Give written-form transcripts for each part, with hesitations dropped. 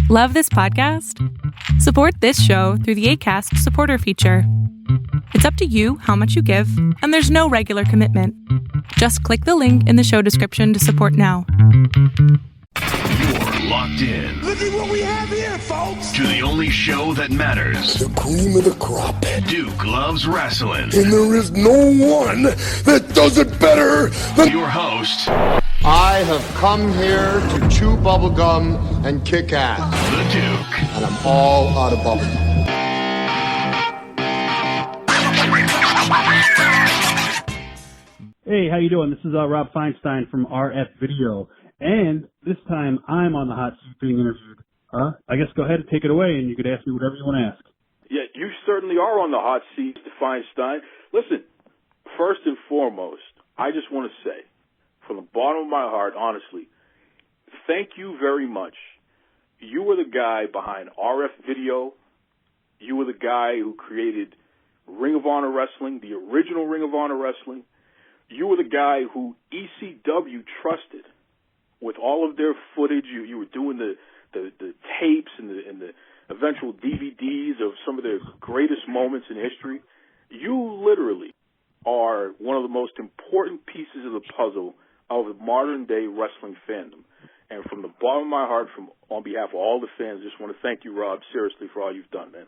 Love this podcast? Support this show through the Acast supporter feature. It's up to you how much you give, and there's no regular commitment. Just click the link in the show description to support now. You're locked in. Look at what we have here, folks. To the only show that matters. The cream of the crop. Duke loves wrestling. And there is no one that does it better than your host. I have come here to chew bubblegum and kick ass. The Duke. And I'm all out of bubblegum. Hey, how you doing? This is Rob Feinstein from RF Video. And this time I'm on the hot seat being interviewed. I guess go ahead and take it away, and you could ask me whatever you want to ask. Yeah, you certainly are on the hot seat, Mr. Feinstein. Listen, first and foremost, I just want to say, from the bottom of my heart, honestly, thank you very much. You were the guy behind RF Video. You were the guy who created Ring of Honor Wrestling, the original Ring of Honor Wrestling. You were the guy who ECW trusted with all of their footage. You were doing the tapes and the eventual DVDs of some of their greatest moments in history. You literally are one of the most important pieces of the puzzle of modern day wrestling fandom. And from the bottom of my heart, on behalf of all the fans, I just want to thank you, Rob, seriously, for all you've done, man.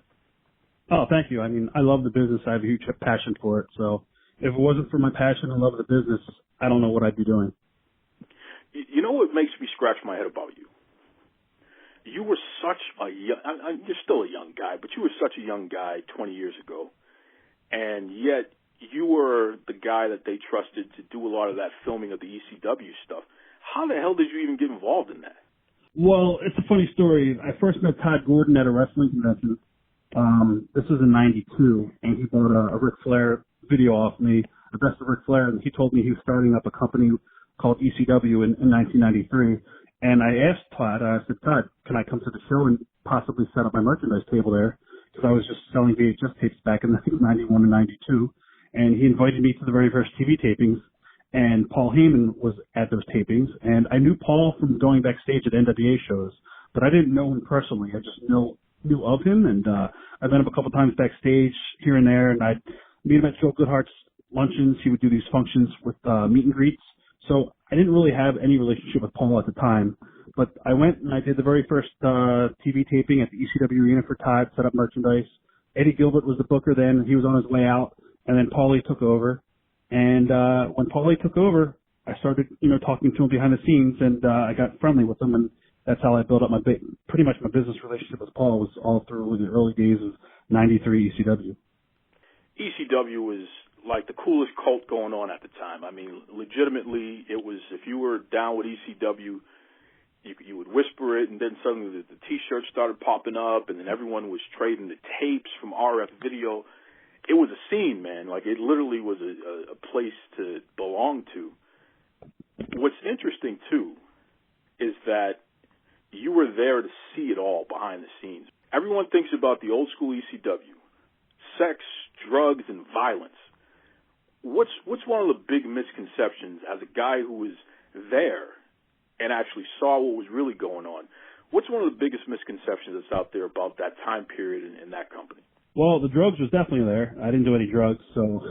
Oh, thank you. I mean, I love the business. I have a huge passion for it. So if it wasn't for my passion and love of the business, I don't know what I'd be doing. You know what makes me scratch my head about you? You were such a young, you're still a young guy, but you were such a young guy 20 years ago. And yet you were the guy that they trusted to do a lot of that filming of the ECW stuff. How the hell did you even get involved in that? Well, it's a funny story. I first met Todd Gordon at a wrestling convention. This was in 92, and he bought a Ric Flair video off me, the best of Ric Flair, and he told me he was starting up a company called ECW in 1993. And I asked Todd, I said, Todd, can I come to the show and possibly set up my merchandise table there? Because I was just selling VHS tapes back in, I think, 91 and 92. And he invited me to the very first TV tapings, and Paul Heyman was at those tapings. And I knew Paul from going backstage at NWA shows, but I didn't know him personally. I just knew of him, and I met him a couple times backstage here and there, and I'd meet him at Joe Goodhart's luncheons. He would do these functions with meet and greets. So I didn't really have any relationship with Paul at the time, but I went and I did the very first TV taping at the ECW Arena for Todd, set up merchandise. Eddie Gilbert was the booker then. He was on his way out, and then Paulie took over. And when Paulie took over, I started, talking to him behind the scenes, and I got friendly with him, and that's how I built up pretty much my business relationship with Paul was all through the early days of 93 ECW. ECW was like the coolest cult going on at the time. I mean, legitimately, it was, if you were down with ECW, you would whisper it, and then suddenly the T-shirts started popping up, and then everyone was trading the tapes from RF Video. It was a scene, man. Like, it literally was a place to belong to. What's interesting, too, is that you were there to see it all behind the scenes. Everyone thinks about the old school ECW, sex, drugs, and violence. What's one of the big misconceptions as a guy who was there and actually saw what was really going on? What's one of the biggest misconceptions that's out there about that time period in that company? Well, the drugs was definitely there. I didn't do any drugs, so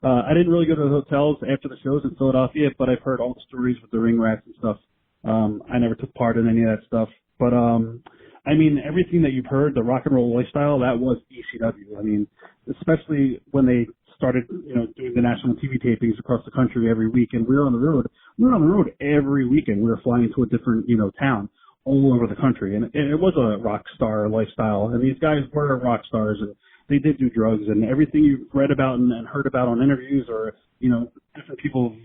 I didn't really go to the hotels after the shows in Philadelphia, but I've heard all the stories with the ring rats and stuff. I never took part in any of that stuff. But, I mean, everything that you've heard, the rock and roll lifestyle, that was ECW. I mean, especially when they started, doing the national TV tapings across the country every week, and we were on the road. We were on the road every weekend. We were flying to a different, town all over the country, and it was a rock star lifestyle. And these guys were rock stars, and they did do drugs, and everything you've read about and heard about on interviews or, different people,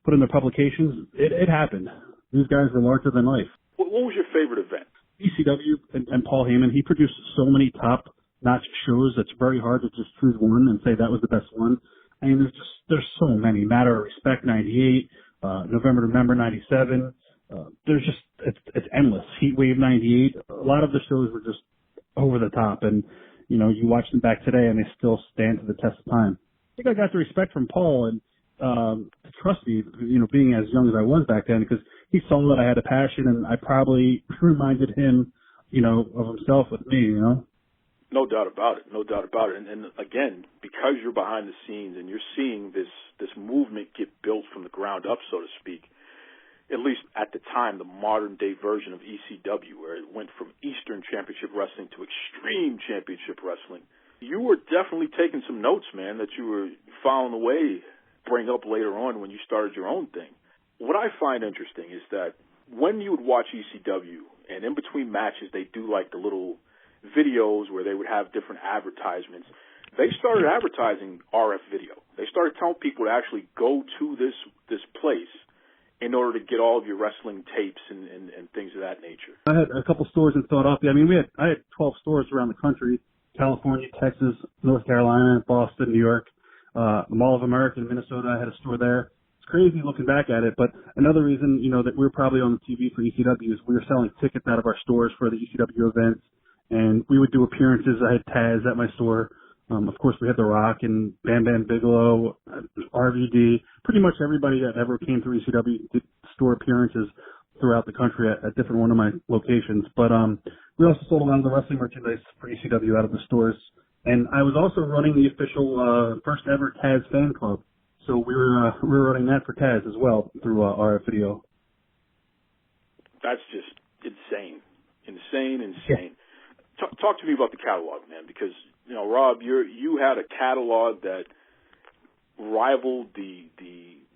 put in their publications, it happened. These guys were larger than life. What was your favorite event? ECW and Paul Heyman. He produced so many top-notch shows. It's very hard to just choose one and say that was the best one. I mean, there's so many. Matter of Respect 98, November to Remember 97. It's endless. Heat Wave 98. A lot of the shows were just over the top, and you watch them back today, and they still stand to the test of time. I think I got the respect from Paul and to trust me, being as young as I was back then, because he saw that I had a passion, and I probably reminded him, of himself with me, No doubt about it. No doubt about it. And again, because you're behind the scenes and you're seeing this movement get built from the ground up, so to speak, at least at the time, the modern day version of ECW, where it went from Eastern Championship Wrestling to Extreme Championship Wrestling, you were definitely taking some notes, man, that you were filing away, bring up later on when you started your own thing. What I find interesting is that when you would watch ECW, and in between matches, they do like the little videos where they would have different advertisements. They started advertising RF video. They started telling people to actually go to this place in order to get all of your wrestling tapes and things of that nature. I had a couple stores in Philadelphia. I mean, I had 12 stores around the country: California, Texas, North Carolina, Boston, New York, the Mall of America in Minnesota. I had a store there. It's crazy looking back at it, but another reason, that we were probably on the TV for ECW is we were selling tickets out of our stores for the ECW events, and we would do appearances. I had Taz at my store. Of course, we had The Rock and Bam Bam Bigelow, RVD. Pretty much everybody that ever came through ECW did store appearances throughout the country at different one of my locations. But we also sold a lot of the wrestling merchandise for ECW out of the stores. And I was also running the official first ever Taz fan club. So we were running that for Taz as well through RF Video. That's just insane. Insane. Talk to me about the catalog, man, because, Rob, you had a catalog that rivaled the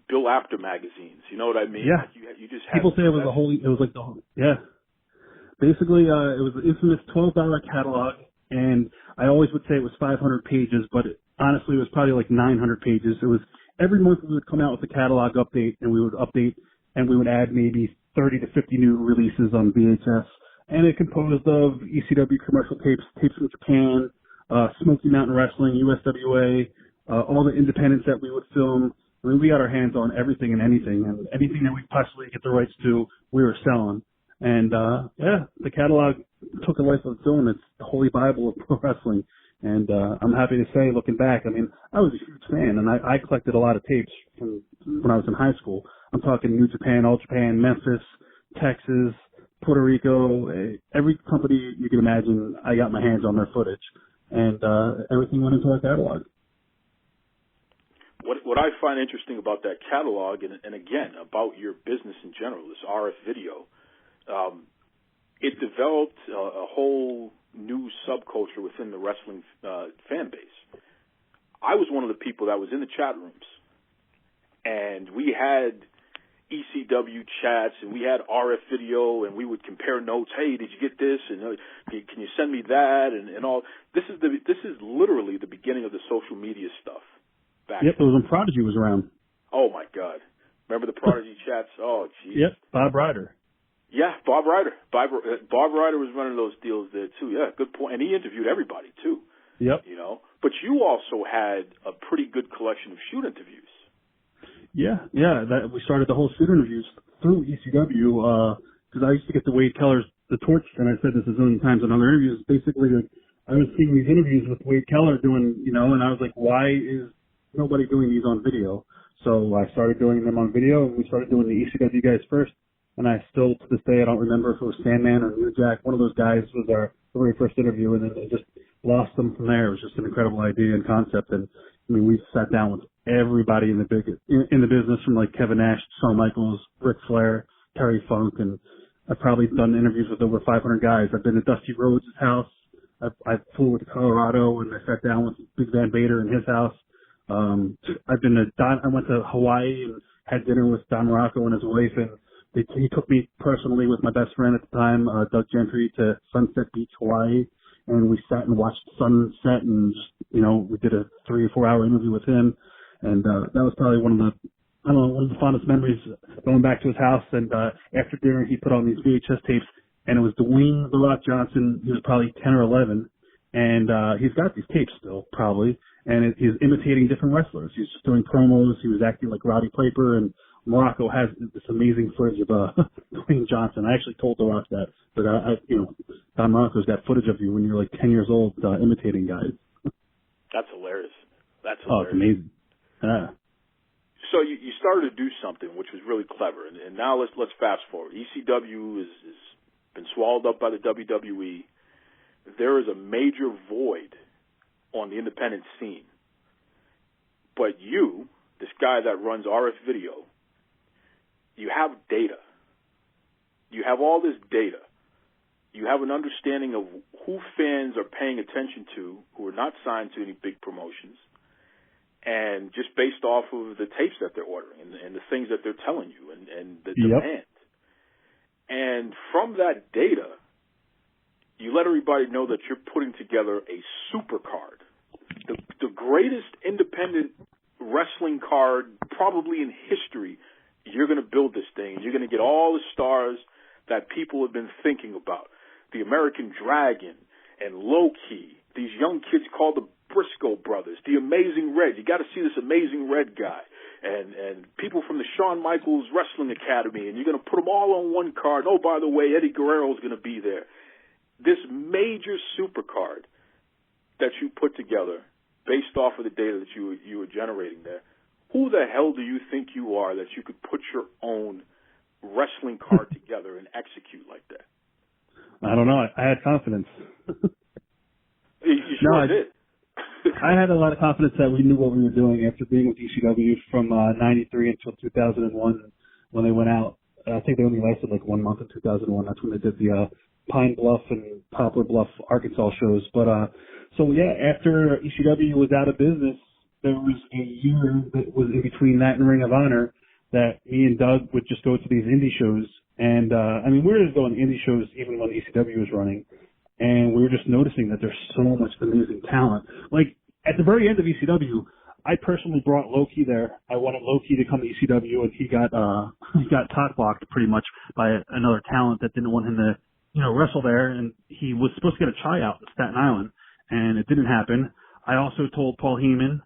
Bill Apter magazines. You know what I mean? Yeah. Like you just had people say it was like the Basically, it was the infamous $12 catalog, and I always would say it was 500 pages, but honestly, it was probably like 900 pages. It was every month we would come out with a catalog update, and we would update, and we would add maybe 30 to 50 new releases on VHS. And it composed of ECW commercial tapes from Japan, Smoky Mountain Wrestling, USWA, all the independents that we would film. I mean, we got our hands on everything and anything that we possibly get the rights to, we were selling. And, the catalog took a life of its own. It's the holy Bible of pro wrestling. And, I'm happy to say, looking back, I mean, I was a huge fan, and I collected a lot of tapes from when I was in high school. I'm talking New Japan, All Japan, Memphis, Texas, Puerto Rico, every company you can imagine, I got my hands on their footage, and everything went into our catalog. What I find interesting about that catalog, and again, about your business in general, this RF Video, it developed a whole new subculture within the wrestling fan base. I was one of the people that was in the chat rooms, and we had ECW chats, and we had RF Video, and we would compare notes. Hey, did you get this? And can you send me that? And all. This is literally the beginning of the social media stuff. Yep, it was when Prodigy was around. Oh my God, remember the Prodigy chats? Oh, geez. Yep, Bob Ryder. Yeah, Bob Ryder. Bob Ryder was running those deals there too. Yeah, good point. And he interviewed everybody too. Yep. But you also had a pretty good collection of shoot interviews. Yeah. We started the whole shoot interviews through ECW because I used to get the Wade Keller's The Torch, and I said this a zillion times in other interviews. Basically, I was seeing these interviews with Wade Keller doing, and I was like, why is nobody doing these on video? So I started doing them on video, and we started doing the ECW guys first. And I still, to this day, I don't remember if it was Sandman or New Jack. One of those guys was our very first interview, and then it just lost them from there. It was just an incredible idea and concept. And I mean, we sat down with everybody in the business, from like Kevin Nash, Shawn Michaels, Ric Flair, Terry Funk, and I've probably done interviews with over 500 guys. I've been to Dusty Rhodes' house. I flew to Colorado, and I sat down with Big Van Vader in his house. I went to Hawaii and had dinner with Don Morocco and his wife, and he took me personally with my best friend at the time, Doug Gentry, to Sunset Beach, Hawaii, and we sat and watched sunset, and we did a 3 or 4 hour interview with him, and that was probably one of the fondest memories, going back to his house. And after dinner, he put on these VHS tapes, and it was Dwayne "The Rock" Johnson. He was probably 10 or 11, and he's got these tapes still, probably, and he's imitating different wrestlers. He's just doing promos. He was acting like Roddy Piper, and Morocco has this amazing footage of Dwayne Johnson. I actually told The Rock that, but Don Morocco's got footage of you when you're like 10 years old imitating guys. That's hilarious. Oh, it's amazing. Yeah. So you started to do something which was really clever, and now let's fast forward. ECW is been swallowed up by the WWE. There is a major void on the independent scene. But you, this guy that runs RF Video, you have data. You have all this data. You have an understanding of who fans are paying attention to who are not signed to any big promotions, and just based off of the tapes that they're ordering and the things that they're telling you and the demand. And from that data, you let everybody know that you're putting together a super card, the greatest independent wrestling card probably in history. You're going to build this thing. You're going to get all the stars that people have been thinking about. The American Dragon and Low-Key, these young kids called the Briscoe brothers, the Amazing Red. You got to see this Amazing Red guy. And people from the Shawn Michaels Wrestling Academy, and you're going to put them all on one card. Oh, by the way, Eddie Guerrero is going to be there. This major super card that you put together based off of the data that you were generating there, who the hell do you think you are that you could put your own wrestling card together and execute like that? I don't know. I had confidence. You sure did. I had a lot of confidence that we knew what we were doing after being with ECW from 93 until 2001 when they went out. I think they only lasted like 1 month in 2001. That's when they did the Pine Bluff and Poplar Bluff, Arkansas shows. But so yeah, after ECW was out of business, there was a year that was in between that and Ring of Honor that me and Doug would just go to these indie shows. And I mean, we were just going to indie shows even when ECW was running. And we were just noticing that there's so much amazing talent. Like, at the very end of ECW, I personally brought Low-Key there. I wanted Low-Key to come to ECW, and he got cock-blocked pretty much by another talent that didn't want him to, wrestle there. And he was supposed to get a tryout in Staten Island, and it didn't happen. I also told Paul Heyman,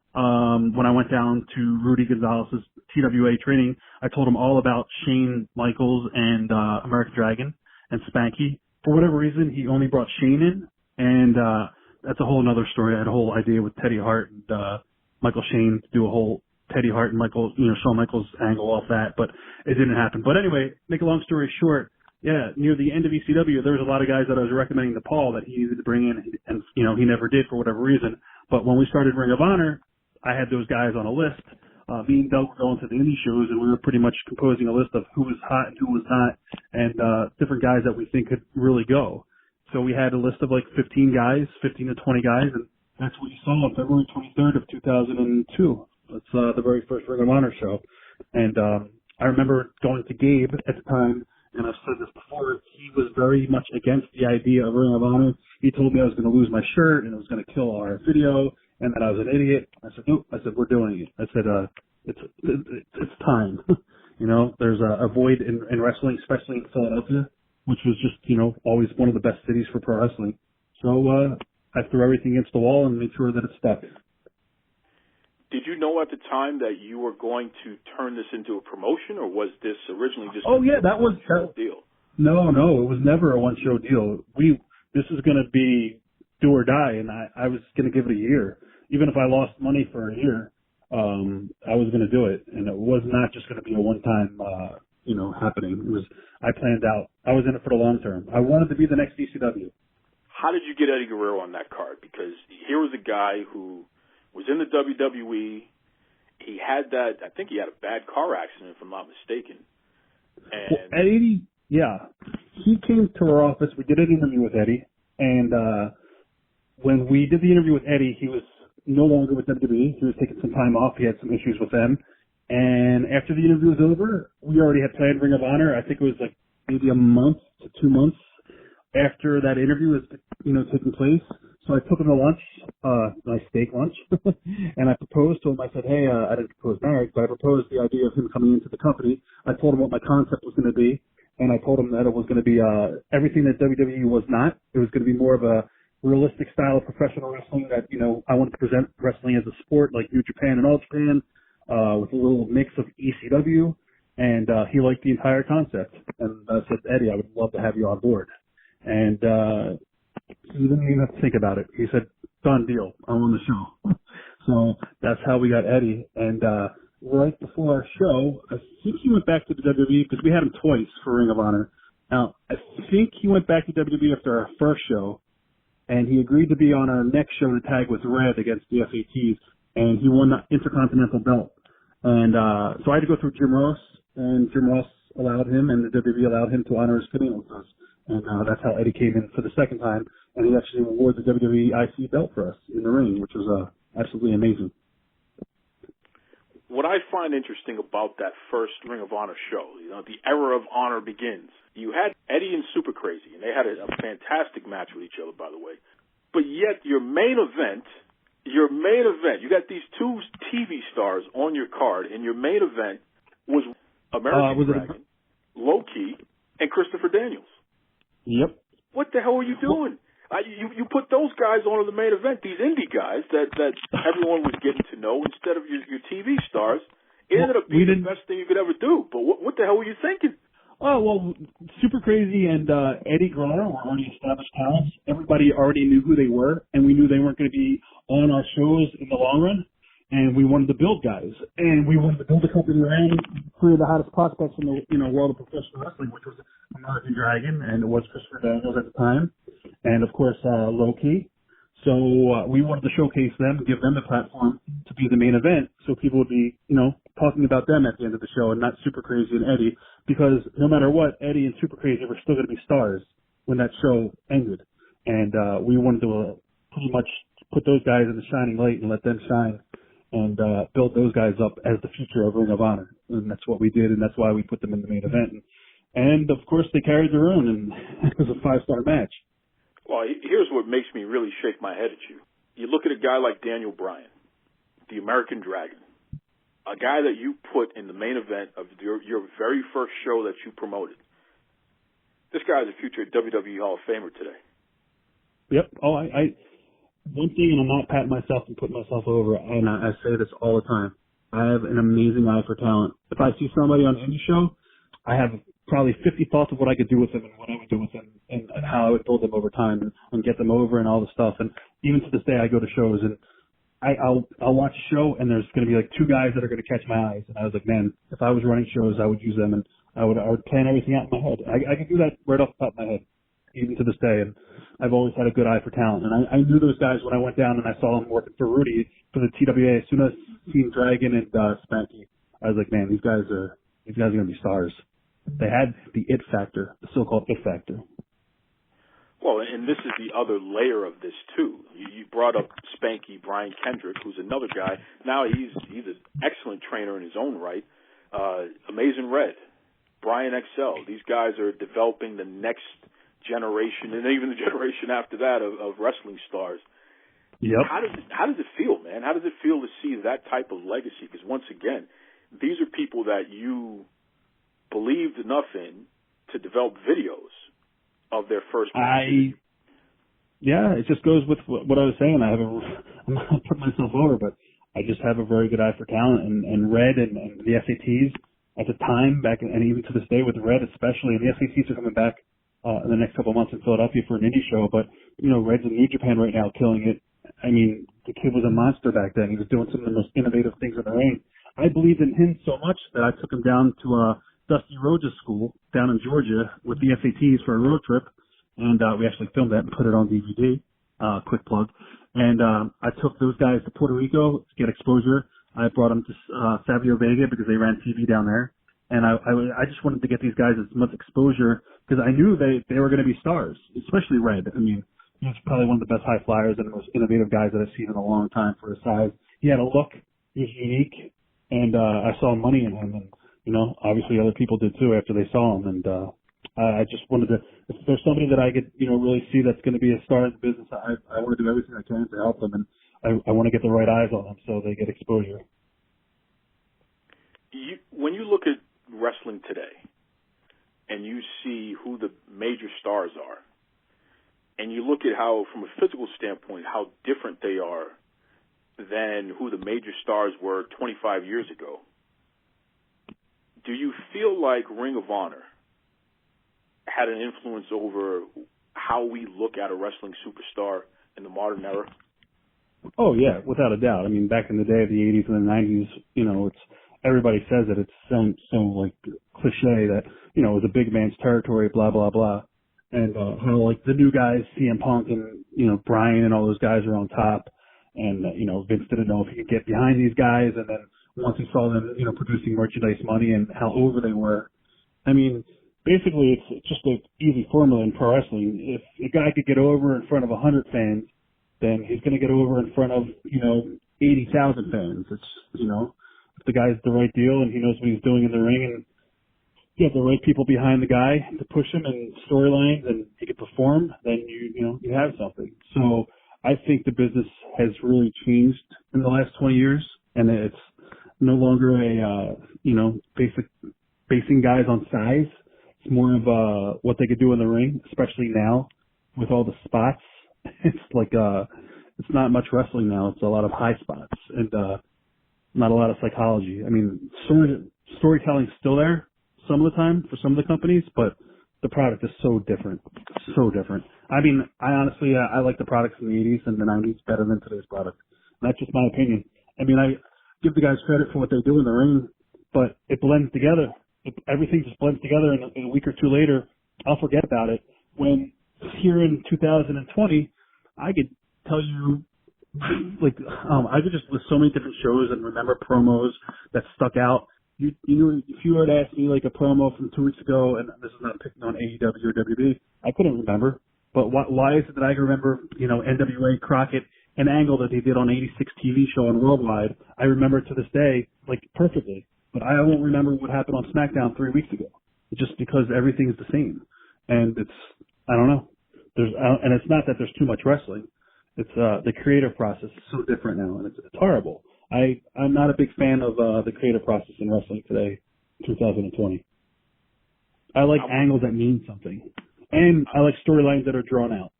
when I went down to Rudy Gonzalez's TWA training, I told him all about Shane Michaels and American Dragon and Spanky. For whatever reason, he only brought Shane in, and that's a whole other story. I had a whole idea with Teddy Hart and Michael Shane to do a whole Teddy Hart and Shawn Michaels angle off that, but it didn't happen. But anyway, make a long story short, yeah, near the end of ECW, there was a lot of guys that I was recommending to Paul that he needed to bring in, and he never did for whatever reason. But when we started Ring of Honor, I had those guys on a list. Me and Doug were going to the indie shows, and we were pretty much composing a list of who was hot and who was not, and different guys that we think could really go. So we had a list of like 15 to 20 guys, and that's what you saw on February 23rd of 2002. That's the very first Ring of Honor show. And I remember going to Gabe at the time, and I've said this before, he was very much against the idea of Ring of Honor. He told me I was going to lose my shirt, and it was going to kill our video, and that I was an idiot. I said, nope. I said, we're doing it. I said, it's time. There's a void in wrestling, especially in Philadelphia, which was just, always one of the best cities for pro wrestling. So I threw everything against the wall and made sure that it stuck. Did you know at the time that you were going to turn this into a promotion, or was this originally just that was a deal? No, it was never a one-show deal. This is going to be do or die, and I was going to give it a year. Even if I lost money for a year, I was going to do it, and it was not just going to be a one-time, happening. It was, I planned out. I was in it for the long term. I wanted to be the next ECW. How did you get Eddie Guerrero on that card? Because here was a guy who was in the WWE. He had I think he had a bad car accident, if I'm not mistaken. And Eddie, yeah, he came to our office. We did an interview with Eddie, and when we did the interview with Eddie, he was no longer with WWE. He was taking some time off. He had some issues with them. And after the interview was over, we already had planned Ring of Honor. I think it was like maybe a month to 2 months after that interview was, taking place. So I took him to lunch, nice steak lunch, and I proposed to him. I said, hey, I didn't propose marriage, but I proposed the idea of him coming into the company. I told him what my concept was going to be, and I told him that it was going to be everything that WWE was not. It was going to be more of a realistic style of professional wrestling that, I wanted to present wrestling as a sport like New Japan and All Japan, with a little mix of ECW, and he liked the entire concept. And I said, Eddie, I would love to have you on board. And he didn't even have to think about it. He said, done deal, I'm on the show. So that's how we got Eddie. And right before our show. I think he went back to the WWE because we had him twice for Ring of Honor. Now, I think he went back to WWE after our first show, and he agreed to be on our next show to tag with Red against the FATs, and he won the Intercontinental belt. And so I had to go through Jim Ross, and Jim Ross allowed him, and the WWE allowed him to honor his commitment with us. And that's how Eddie came in for the second time, and he actually wore the WWE IC belt for us in the ring, which was absolutely amazing. What I find interesting about that first Ring of Honor show, the era of honor begins. You had Eddie and Super Crazy, and they had a fantastic match with each other, by the way. But yet your main event, you got these two TV stars on your card, and your main event was American Dragon, Low Key, and Christopher Daniels. Yep. What the hell are you doing? You put those guys on the main event, these indie guys that everyone was getting to know instead of your TV stars. It ended up being the best thing you could ever do. But what the hell were you thinking? Oh, well, Super Crazy and Eddie Griner were already established talents. Everybody already knew who they were, and we knew they weren't going to be on our shows in the long run. And we wanted to build guys, and we wanted to build a company around three of the hottest prospects in the world of professional wrestling, which was American Dragon, and it was Christopher Daniels at the time, and of course Low Key. So we wanted to showcase them, give them the platform to be the main event, so people would be talking about them at the end of the show, and not Super Crazy and Eddie, because no matter what, Eddie and Super Crazy were still going to be stars when that show ended, and we wanted to pretty much put those guys in the shining light and let them shine. And build those guys up as the future of Ring of Honor. And that's what we did, and that's why we put them in the main event. And of course, they carried their own, and it was a 5-star match. Well, here's what makes me really shake my head at you. You look at a guy like Daniel Bryan, the American Dragon, a guy that you put in the main event of your very first show that you promoted. This guy is a future WWE Hall of Famer today. Yep. Oh, one thing, and I'm not patting myself and putting myself over, and I say this all the time, I have an amazing eye for talent. If I see somebody on any show, I have probably 50 thoughts of what I could do with them and what I would do with them and how I would build them over time and get them over and all the stuff. And even to this day, I go to shows and I'll watch a show and there's going to be like two guys that are going to catch my eyes. And I was like, man, if I was running shows, I would use them and I would plan everything out in my head. I can do that right off the top of my head, even to this day. And I've always had a good eye for talent. And I knew those guys when I went down and I saw them working for Rudy for the TWA. As soon as I seen Dragon and Spanky, I was like, man, these guys are going to be stars. They had the it factor, the so-called it factor. Well, and this is the other layer of this too. You brought up Spanky Brian Kendrick, who's another guy. Now he's an excellent trainer in his own right. Amazing Red, Brian XL. These guys are developing the next generation, and even the generation after that of wrestling stars. Yep. How does it feel, man? How does it feel to see that type of legacy? Because once again, these are people that you believed enough in to develop videos of their first matches. Yeah, it just goes with what I was saying. I'm not putting myself over, but I just have a very good eye for talent, and Red and the SATs at the time back, and even to this day with Red especially, and the SATs are coming back in the next couple of months in Philadelphia for an indie show, but Red's in New Japan right now killing it. I mean, the kid was a monster back then. He was doing some of the most innovative things in the ring. I believed in him so much that I took him down to Dusty Rhodes' school down in Georgia with the SATs for a road trip, and we actually filmed that and put it on DVD. Quick plug. And I took those guys to Puerto Rico to get exposure. I brought them to Savio Vega because they ran TV down there. And I just wanted to get these guys as much exposure because I knew they were going to be stars, especially Red. I mean, he's probably one of the best high flyers and the most innovative guys that I've seen in a long time for his size. He had a look. He was unique. And I saw money in him. And, obviously other people did too after they saw him. And I just wanted to, if there's somebody that I could, really see that's going to be a star in the business, I want to do everything I can to help them. And I want to get the right eyes on them so they get exposure. When you look at wrestling today and you see who the major stars are and you look at how, from a physical standpoint, how different they are than who the major stars were 25 years ago, do you feel like Ring of Honor had an influence over how we look at a wrestling superstar in the modern era? Oh, yeah, without a doubt. I mean, back in the day of the 80s and the 90s, everybody says it. It's so like cliche that, you know, it was a big man's territory, blah, blah, blah. And, how like the new guys, CM Punk and, you know, Bryan and all those guys are on top. And, you know, Vince didn't know if he could get behind these guys. And then once he saw them, you know, producing merchandise money and how over they were, I mean, basically it's just an easy formula in pro wrestling. If a guy could get over in front of 100 fans, then he's going to get over in front of, you know, 80,000 fans. It's, you know, if the guy's the right deal and he knows what he's doing in the ring and you have the right people behind the guy to push him and storylines and he can perform, then you have something. So I think the business has really changed in the last 20 years, and it's no longer a, basing guys on size. It's more of what they could do in the ring, especially now with all the spots. It's like, it's not much wrestling now. It's a lot of high spots and, not a lot of psychology. I mean, storytelling's still there some of the time for some of the companies, but the product is so different. So different. I mean, I honestly, I like the products in the 80s and the 90s better than today's product. And that's just my opinion. I mean, I give the guys credit for what they do in the ring, but it blends together. Everything just blends together, and a week or two later, I'll forget about it. When here in 2020, I could tell you, like, I could just list so many different shows and remember promos that stuck out. You know, if you were to ask me like a promo from 2 weeks ago, and this is not picking on AEW or WB, I couldn't remember. But why is it that I can remember, you know, NWA, Crockett, an angle that they did on 86 TV show on Worldwide? I remember to this day, like, perfectly. But I won't remember what happened on SmackDown 3 weeks ago. It's just because everything is the same. And it's, I don't know. And it's not that there's too much wrestling. It's, the creative process is so different now, and it's horrible. I'm not a big fan of, the creative process in wrestling today, 2020. I like angles that mean something. And I like storylines that are drawn out.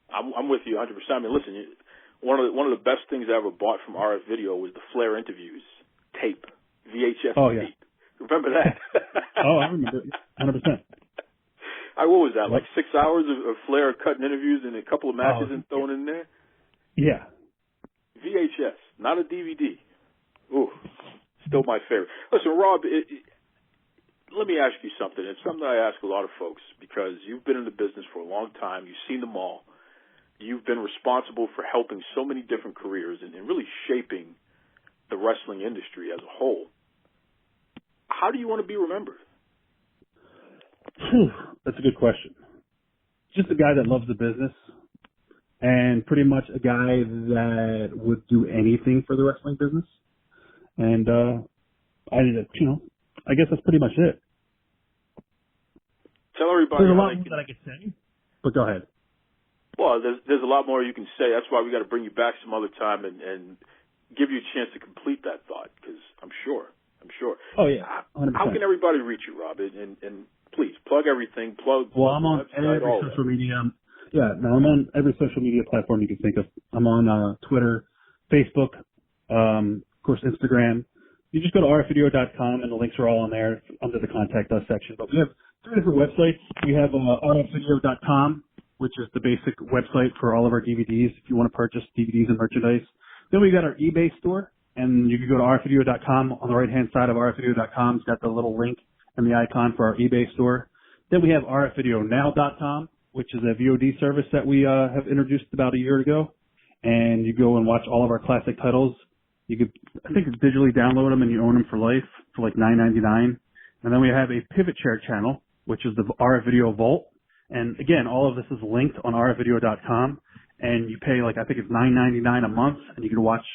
I'm with you 100%. I mean, listen, one of the best things I ever bought from RF Video was the Flair interviews tape, VHS tape. Remember that? Oh, I remember it, 100%. What was that, like 6 hours of Flair cutting interviews and a couple of matches and throwing in there? Yeah. VHS, not a DVD. Ooh, still my favorite. Listen, Rob, let me ask you something. It's something that I ask a lot of folks because you've been in the business for a long time. You've seen them all. You've been responsible for helping so many different careers and really shaping the wrestling industry as a whole. How do you want to be remembered? That's a good question. Just a guy that loves the business and pretty much a guy that would do anything for the wrestling business. And, I guess that's pretty much it. Tell everybody. There's a lot more that I could say, but go ahead. Well, there's a lot more you can say. That's why we got to bring you back some other time and give you a chance to complete that thought, because I'm sure. Oh, yeah, 100%. How can everybody reach you, Rob? And please, plug everything. Well, I'm on every social media. I'm on every social media platform you can think of. I'm on Twitter, Facebook, of course, Instagram. You just go to rfvideo.com, and the links are all on there under the Contact Us section. But we have 3 different websites. We have rfvideo.com, which is the basic website for all of our DVDs if you want to purchase DVDs and merchandise. Then we got our eBay store, and you can go to rfvideo.com. On the right-hand side of rfvideo.com, it's got the little link and the icon for our eBay store. Then we have rfvideonow.com, which is a VOD service that we have introduced about a year ago. And you go and watch all of our classic titles. You could, I think, digitally download them and you own them for life for like $9.99. And then we have a Pivot Share channel, which is the RF Video Vault. And again, all of this is linked on rfvideo.com. And you pay like, I think it's $9.99 a month, and you can watch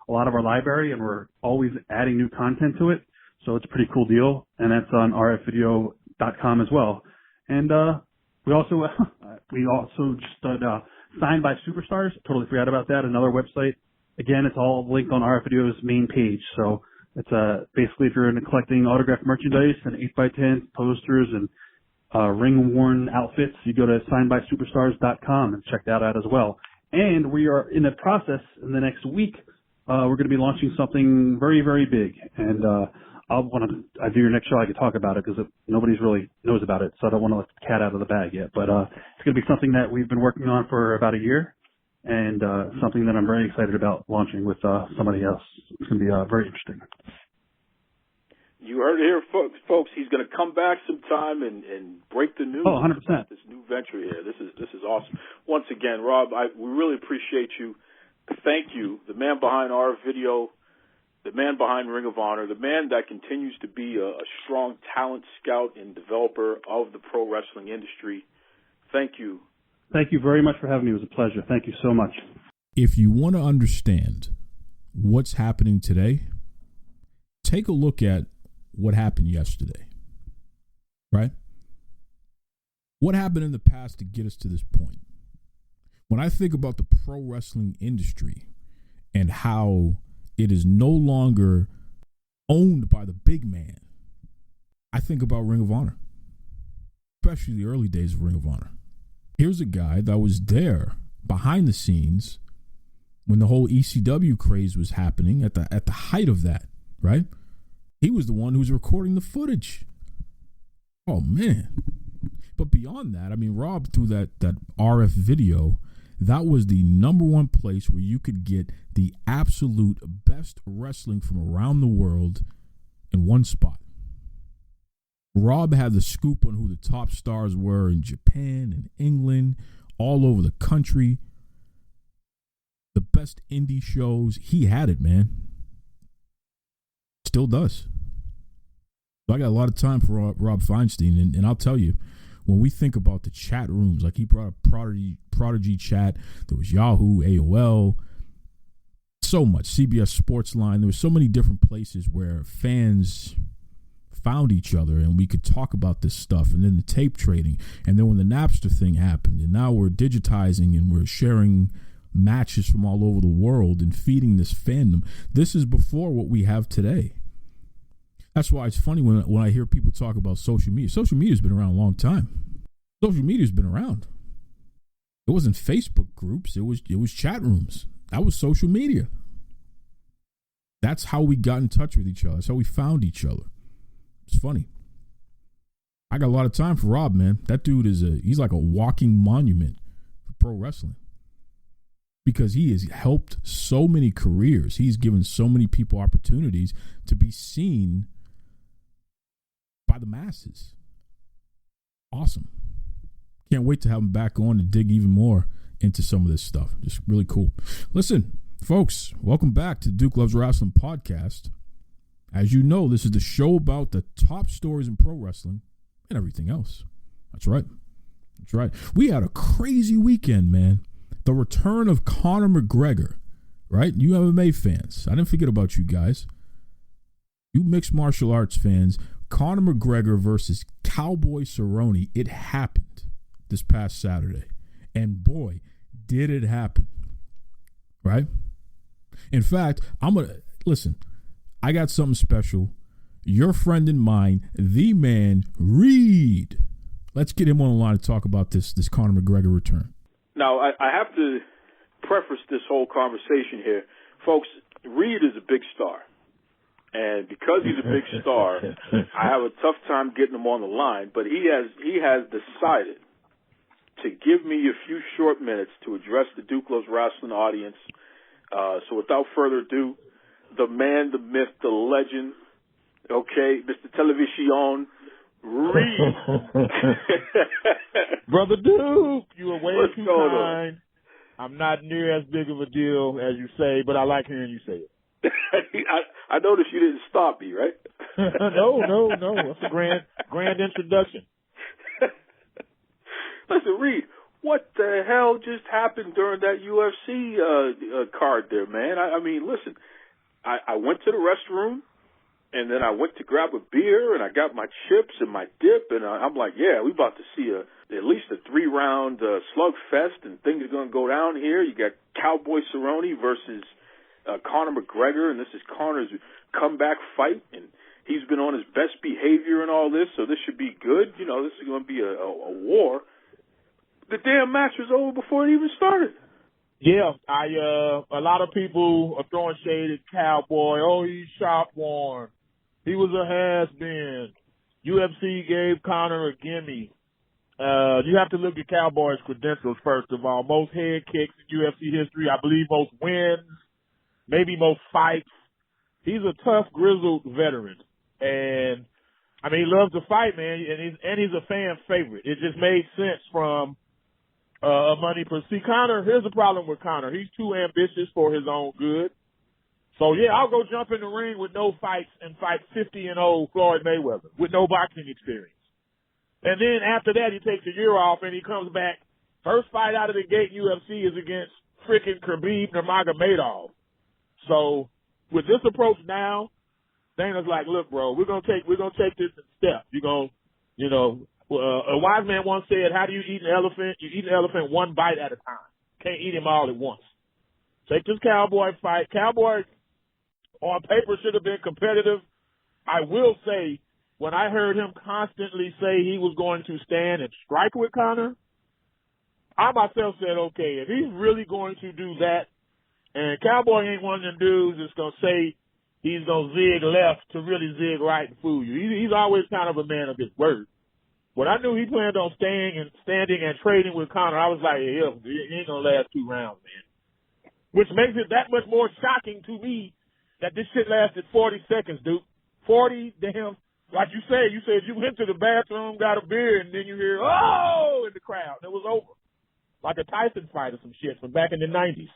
a lot of our library, and we're always adding new content to it. So it's a pretty cool deal. And that's on rfvideo.com as well. And we also just Signed by Superstars. Totally forgot about that. Another website. Again, it's all linked on RF Video's main page. So it's basically if you're into collecting autographed merchandise and 8x10 posters and ring-worn outfits, you go to signedbysuperstars.com and check that out as well. And we are in the process in the next week. We're going to be launching something very, very big. And I do your next show, I can talk about it because nobody's really knows about it. So I don't want to let the cat out of the bag yet. But it's going to be something that we've been working on for about a year. And something that I'm very excited about launching with somebody else. It's going to be very interesting. You heard it here, folks. He's going to come back sometime and break the news. 100%. About this new venture here. This is awesome. Once again, Rob, we really appreciate you. Thank you, the man behind our video, the man behind Ring of Honor, the man that continues to be a strong talent scout and developer of the pro wrestling industry. Thank you. Thank you very much for having me. It was a pleasure. Thank you so much. If you want to understand what's happening today, take a look at what happened yesterday, right? What happened in the past to get us to this point? When I think about the pro wrestling industry and how it is no longer owned by the big man, I think about Ring of Honor, especially the early days of Ring of Honor. Here's a guy that was there behind the scenes when the whole ECW craze was happening at the height of that, right? He was the one who was recording the footage. Oh, man. But beyond that, I mean, Rob, through that RF video, that was the number one place where you could get the absolute best wrestling from around the world in one spot. Rob had the scoop on who the top stars were in Japan and England, all over the country. The best indie shows. He had it, man. Still does. So I got a lot of time for Rob Feinstein, and I'll tell you, when we think about the chat rooms, like he brought up Prodigy chat, there was Yahoo, AOL, so much, CBS Sportsline. There were so many different places where fans found each other and we could talk about this stuff, and then the tape trading, and then when the Napster thing happened, and now we're digitizing and we're sharing matches from all over the world and feeding this fandom. This is before what we have today. That's why it's funny when I hear people talk about social media. Social media's been around a long time. Social media's been around. It wasn't Facebook groups. It was chat rooms. That was social media. That's how we got in touch with each other. That's how we found each other. It's funny. I got a lot of time for Rob, man. That dude he's like a walking monument for pro wrestling. Because he has helped so many careers. He's given so many people opportunities to be seen by the masses. Awesome. Can't wait to have him back on to dig even more into some of this stuff. Just really cool. Listen, folks, welcome back to the Duke Loves Wrestling podcast. As you know, this is the show about the top stories in pro wrestling and everything else. That's right. That's right. We had a crazy weekend, man. The return of Conor McGregor, right? You MMA fans. I didn't forget about you guys. You mixed martial arts fans. Conor McGregor versus Cowboy Cerrone. It happened this past Saturday. And boy, did it happen. Right? In fact, listen, I got something special. Your friend and mine, the man, Reed. Let's get him on the line to talk about this Conor McGregor return. Now, I have to preface this whole conversation here. Folks, Reed is a big star. And because he's a big star, I have a tough time getting him on the line. But he has decided to give me a few short minutes to address the Duke Loves Wrestling audience. So without further ado, the man, the myth, the legend, okay, Mr. Television, Reed. Brother Duke, you are way too kind. I'm not near as big of a deal as you say, but I like hearing you say it. I noticed you didn't stop me, right? No. That's a grand introduction. Listen, Reed, what the hell just happened during that UFC card there, man? I mean, listen, I went to the restroom, and then I went to grab a beer, and I got my chips and my dip, and I'm like, yeah, we about to see at least a 3-round slugfest, and things are going to go down here. You got Cowboy Cerrone versus Conor McGregor, and this is Conor's comeback fight, and he's been on his best behavior and all this, so this should be good. You know, this is going to be a war. The damn match was over before it even started. Yeah, a lot of people are throwing shade at Cowboy. Oh, he's shop worn. He was a has-been. UFC gave Conor a gimme. You have to look at Cowboy's credentials, first of all. Most head kicks in UFC history. I believe most wins, maybe most fights. He's a tough, grizzled veteran. And I mean, he loves to fight, man, and he's a fan favorite. It just made sense from a money perspective. See, Conor, here's the problem with Conor. He's too ambitious for his own good. So, yeah, I'll go jump in the ring with no fights and fight 50-0 Floyd Mayweather with no boxing experience. And then after that, he takes a year off and he comes back. First fight out of the gate UFC is against freaking Khabib Nurmagomedov. So with this approach now, Dana's like, look, bro, we're gonna take this in steps. A wise man once said, how do you eat an elephant? You eat an elephant one bite at a time. Can't eat him all at once. Take this Cowboy fight. Cowboy on paper should have been competitive. I will say, when I heard him constantly say he was going to stand and strike with Conor, I myself said, okay, if he's really going to do that, and Cowboy ain't one of them dudes that's going to say he's going to zig left to really zig right and fool you. He's always kind of a man of his word. When I knew he planned on standing and trading with Conor, I was like, yeah, he ain't going to last 2 rounds, man. Which makes it that much more shocking to me that this shit lasted 40 seconds, dude. 40 damn. Like you said you went to the bathroom, got a beer, and then you hear, oh, in the crowd. And it was over. Like a Tyson fight or some shit from back in the 90s.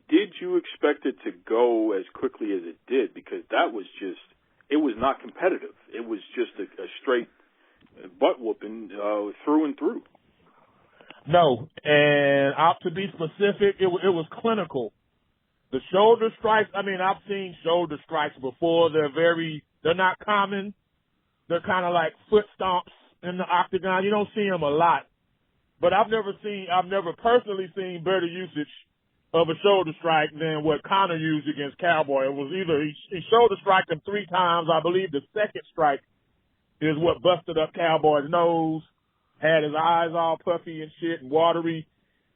Did you expect it to go as quickly as it did? Because that was just, it was not competitive. It was just a straight butt whooping through and through. No, and to be specific, it was clinical. The shoulder strikes, I mean, I've seen shoulder strikes before. They're not common. They're kind of like foot stomps in the octagon. You don't see them a lot. But I've never personally seen better usage of a shoulder strike than what Conor used against Cowboy. It was either he shoulder striked him 3 times. I believe the second strike is what busted up Cowboy's nose, had his eyes all puffy and shit and watery.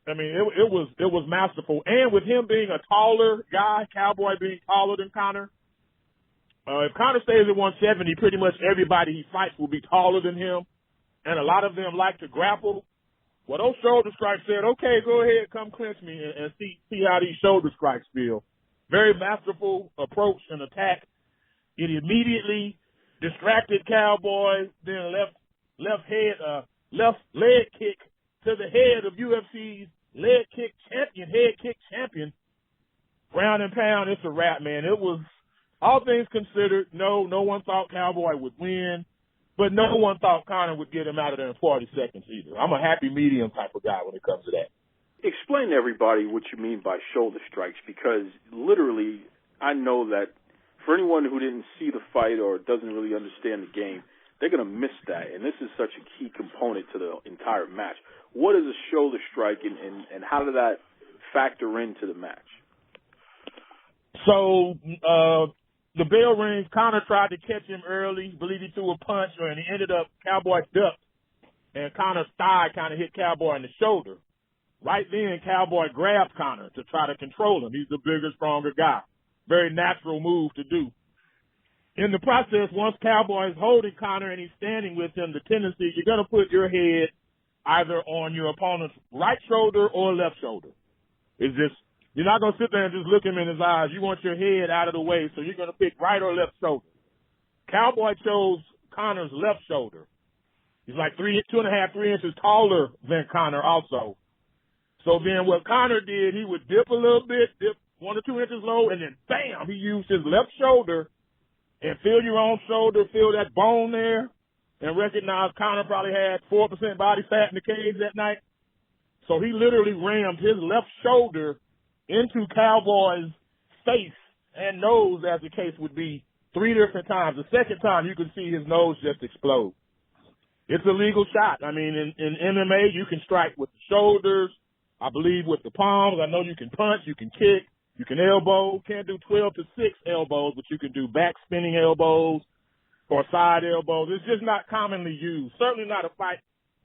I mean, it was masterful. And with him being a taller guy, Cowboy being taller than Conor, if Conor stays at 170, pretty much everybody he fights will be taller than him. And a lot of them like to grapple. Well, those shoulder strikes said, okay, go ahead, come clinch me and see how these shoulder strikes feel. Very masterful approach and attack. It immediately distracted Cowboy, then left leg kick to the head of UFC's head kick champion. Ground and pound, it's a wrap, man. It was, all things considered, no one thought Cowboy would win. But no one thought Conor would get him out of there in 40 seconds either. I'm a happy medium type of guy when it comes to that. Explain to everybody what you mean by shoulder strikes, because literally I know that for anyone who didn't see the fight or doesn't really understand the game, they're going to miss that. And this is such a key component to the entire match. What is a shoulder strike and how did that factor into the match? So, the bell rings. Conor tried to catch him early. Believe he threw a punch, and he ended up, Cowboy ducked, and Conor's thigh kind of hit Cowboy in the shoulder. Right then, Cowboy grabbed Conor to try to control him. He's the bigger, stronger guy. Very natural move to do. In the process, once Cowboy is holding Conor and he's standing with him, the tendency, you're going to put your head either on your opponent's right shoulder or left shoulder. It's just, you're not going to sit there and just look him in his eyes. You want your head out of the way, so you're going to pick right or left shoulder. Cowboy chose Conor's left shoulder. He's like 2.5, 3 inches taller than Conor also. So then what Conor did, he would dip a little bit, dip 1 or 2 inches low, and then bam, he used his left shoulder and feel your own shoulder, feel that bone there, and recognize Conor probably had 4% body fat in the cage that night. So he literally rammed his left shoulder into Cowboy's face and nose, as the case would be, 3 different times. The second time, you could see his nose just explode. It's a legal shot. I mean, in MMA, you can strike with the shoulders, I believe with the palms. I know you can punch, you can kick, you can elbow. Can't do 12 to 6 elbows, but you can do back spinning elbows or side elbows. It's just not commonly used. Certainly not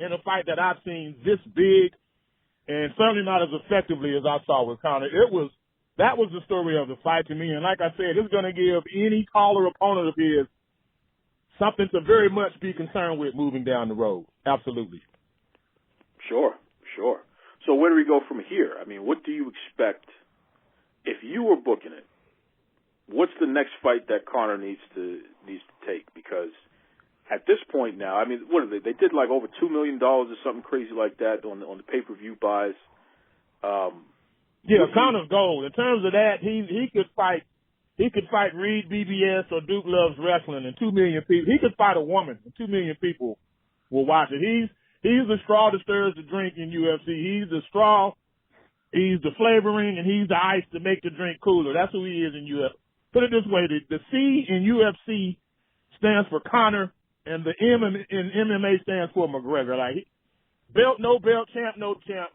in a fight that I've seen this big, and certainly not as effectively as I saw with Conor. That was the story of the fight to me. And like I said, it's going to give any taller opponent of his something to very much be concerned with moving down the road. Absolutely. Sure. So where do we go from here? I mean, what do you expect if you were booking it? what's the next fight that Conor needs to take? Because at this point now, I mean, what are they? They did like over $2 million or something crazy like that on the pay-per-view buys. Yeah, Conor's gold. In terms of that, he could fight. He could fight Reed BBS or Duke Loves Wrestling, and 2 million people. He could fight a woman, and 2 million people will watch it. He's the straw that stirs the drink in UFC. He's the straw, he's the flavoring, and he's the ice to make the drink cooler. That's who he is in UFC. Put it this way: the C in UFC stands for Conor, and the M in MMA stands for McGregor. Like belt, no belt, champ, no champ.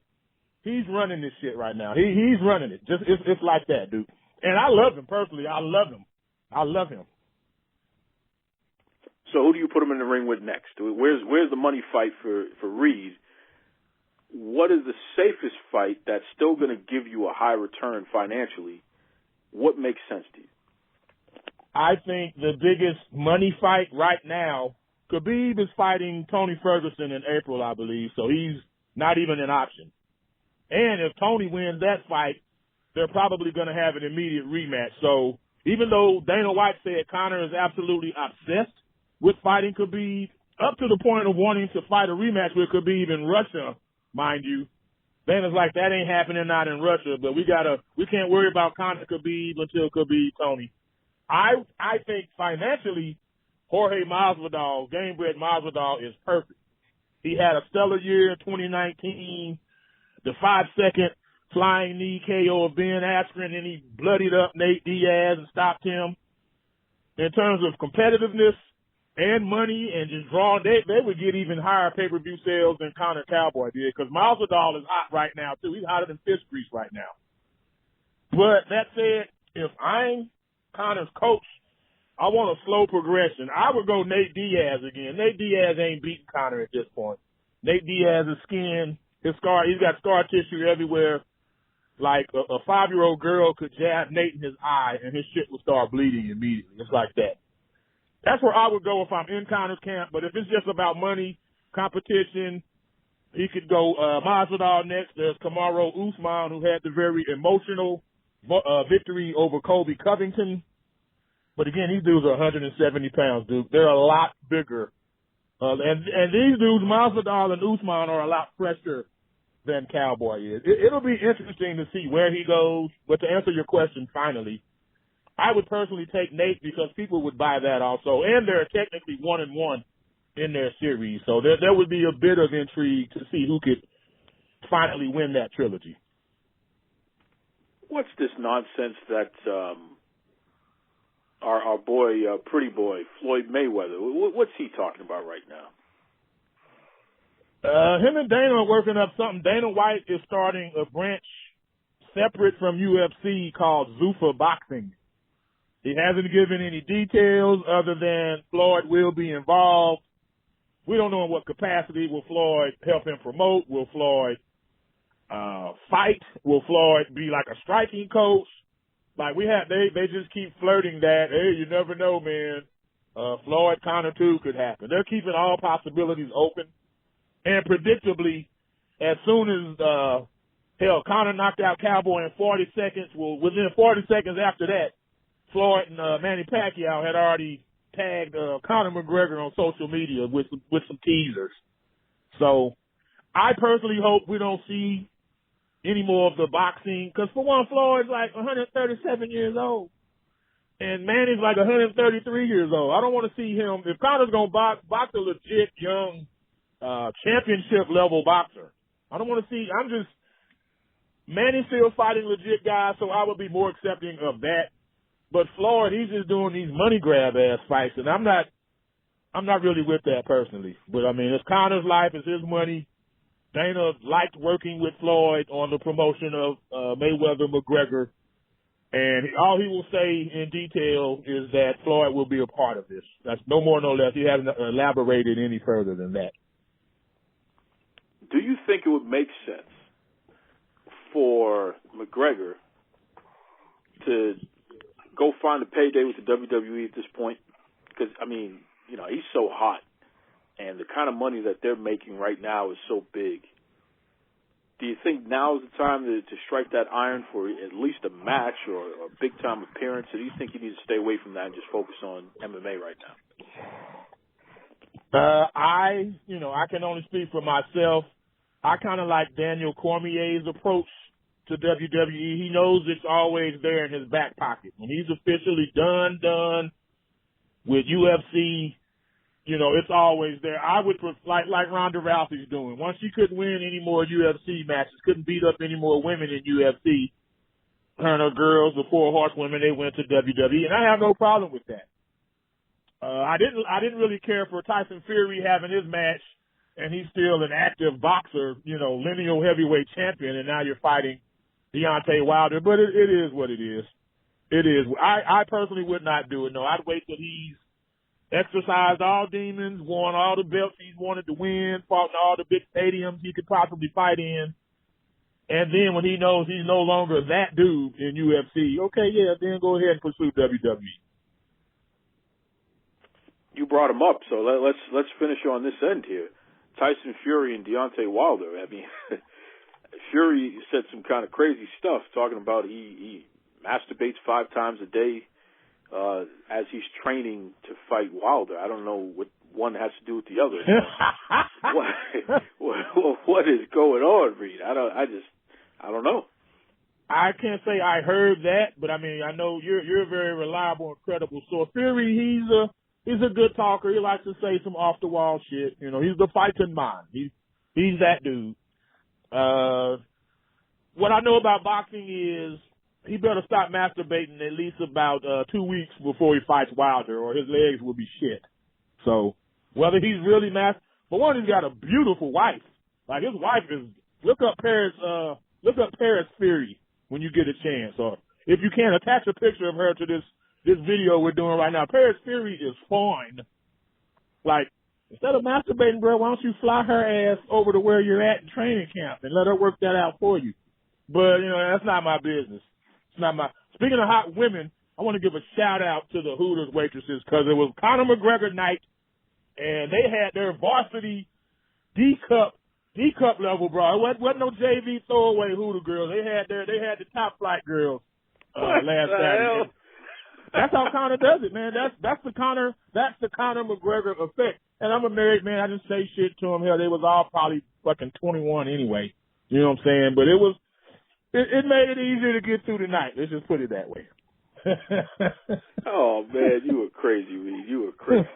He's running this shit right now. He's running it. Just it's like that, dude. And I love him personally. I love him. So who do you put him in the ring with next? Where's the money fight for Reed? What is the safest fight that's still going to give you a high return financially? What makes sense to you? I think the biggest money fight right now, Khabib is fighting Tony Ferguson in April, I believe. So he's not even an option. And if Tony wins that fight, they're probably going to have an immediate rematch. So even though Dana White said Conor is absolutely obsessed with fighting Khabib, up to the point of wanting to fight a rematch with Khabib in Russia, mind you, Dana's like, that ain't happening, not in Russia, but we can't worry about Conor Khabib until Khabib Tony. I think financially, Jorge Masvidal, Gamebred Masvidal, is perfect. He had a stellar year in 2019, the 5-second flying knee KO of Ben Askren, and he bloodied up Nate Diaz and stopped him. In terms of competitiveness and money and just drawing, they would get even higher pay-per-view sales than Conor Cowboy did, because Masvidal is hot right now, too. He's hotter than fish grease right now. But that said, if I'm Conor's coach, I want a slow progression. I would go Nate Diaz again. Nate Diaz ain't beating Conor at this point. Nate Diaz's skin, he's got scar tissue everywhere. Like a 5-year-old girl could jab Nate in his eye and his shit will start bleeding immediately. It's like that. That's where I would go if I'm in Conor's camp. But if it's just about money, competition, he could go Masvidal next. There's Kamaru Usman, who had the very emotional victory over Colby Covington. But again, these dudes are 170 pounds, dude. They're a lot bigger. And these dudes, Masvidal and Usman, are a lot fresher than Cowboy is. It'll be interesting to see where he goes. But to answer your question, finally, I would personally take Nate because people would buy that also. And they're technically 1-1 in their series. So there would be a bit of intrigue to see who could finally win that trilogy. What's this nonsense that our boy, pretty boy, Floyd Mayweather, what's he talking about right now? Him and Dana are working up something. Dana White is starting a branch separate from UFC called Zuffa Boxing. He hasn't given any details other than Floyd will be involved. We don't know in what capacity. Will Floyd help him promote? Will Floyd fight? Will Floyd be like a striking coach? Like they just keep flirting that. Hey, you never know, man. Floyd Conor 2 could happen. They're keeping all possibilities open. And predictably, as soon as Conor knocked out Cowboy in 40 seconds, well, within 40 seconds after that, Floyd and Manny Pacquiao had already tagged Conor McGregor on social media with some teasers. So I personally hope we don't see any more of the boxing, because for one, Floyd's like 137 years old, and Manny's like 133 years old. I don't want to see him. If Conor's going to box a legit young championship level boxer, I don't want to see. Manny's still fighting legit guys, so I would be more accepting of that. But Floyd, he's just doing these money grab ass fights, and I'm not really with that personally. But I mean, it's Conor's life, it's his money. Dana liked working with Floyd on the promotion of Mayweather-McGregor, and all he will say in detail is that Floyd will be a part of this. That's no more, no less. He hasn't elaborated any further than that. Do you think it would make sense for McGregor to go find a payday with the WWE at this point? Because, I mean, you know, he's so hot, and the kind of money that they're making right now is so big. Do you think now is the time to strike that iron for at least a match or a big-time appearance, or do you think you need to stay away from that and just focus on MMA right now? I can only speak for myself. I kind of like Daniel Cormier's approach to WWE. He knows it's always there in his back pocket. When he's officially done with UFC, it's always there. I would like Ronda Rousey's doing. Once she couldn't win any more UFC matches, couldn't beat up any more women in UFC, her and her girls, the 4 horsewomen, they went to WWE, and I have no problem with that. I didn't really care for Tyson Fury having his match, and he's still an active boxer, lineal heavyweight champion, and now you're fighting Deontay Wilder. But it is what it is. It is. I personally would not do it. No, I'd wait till he's exercised all demons, won all the belts he's wanted to win, fought in all the big stadiums he could possibly fight in. And then when he knows he's no longer that dude in UFC, okay, yeah, then go ahead and pursue WWE. You brought him up, so let's finish on this end here. Tyson Fury and Deontay Wilder. I mean, Fury said some kind of crazy stuff, talking about he masturbates 5 times a day as he's training to fight Wilder. I don't know what one has to do with the other. What is going on, Reed? I don't know. I can't say I heard that, but I mean, I know you're a very reliable and credible source. Fury, he's a good talker. He likes to say some off the wall shit. He's the fighting man. He's that dude. What I know about boxing is he better stop masturbating at least about 2 weeks before he fights Wilder, or his legs will be shit. So whether he's really for one, he's got a beautiful wife. Like, his wife is. Look up Paris Fury when you get a chance, or if you can, attach a picture of her to this video we're doing right now. Paris Fury is fine. Like, instead of masturbating, bro, why don't you fly her ass over to where you're at in training camp and let her work that out for you? But, that's not my business. It's not my. Speaking of hot women, I want to give a shout out to the Hooters waitresses, because it was Conor McGregor night, and they had their varsity D cup level, bro. It wasn't no JV throwaway Hooter girls. They had the top flight girls last Saturday. That's how Conor does it, man. That's the Conor McGregor effect. And I'm a married man. I didn't say shit to him. Hell, they was all probably fucking 21 anyway. You know what I'm saying? But it made it easier to get through the night. Let's just put it that way. Oh man, you were crazy, Reed. You were crazy.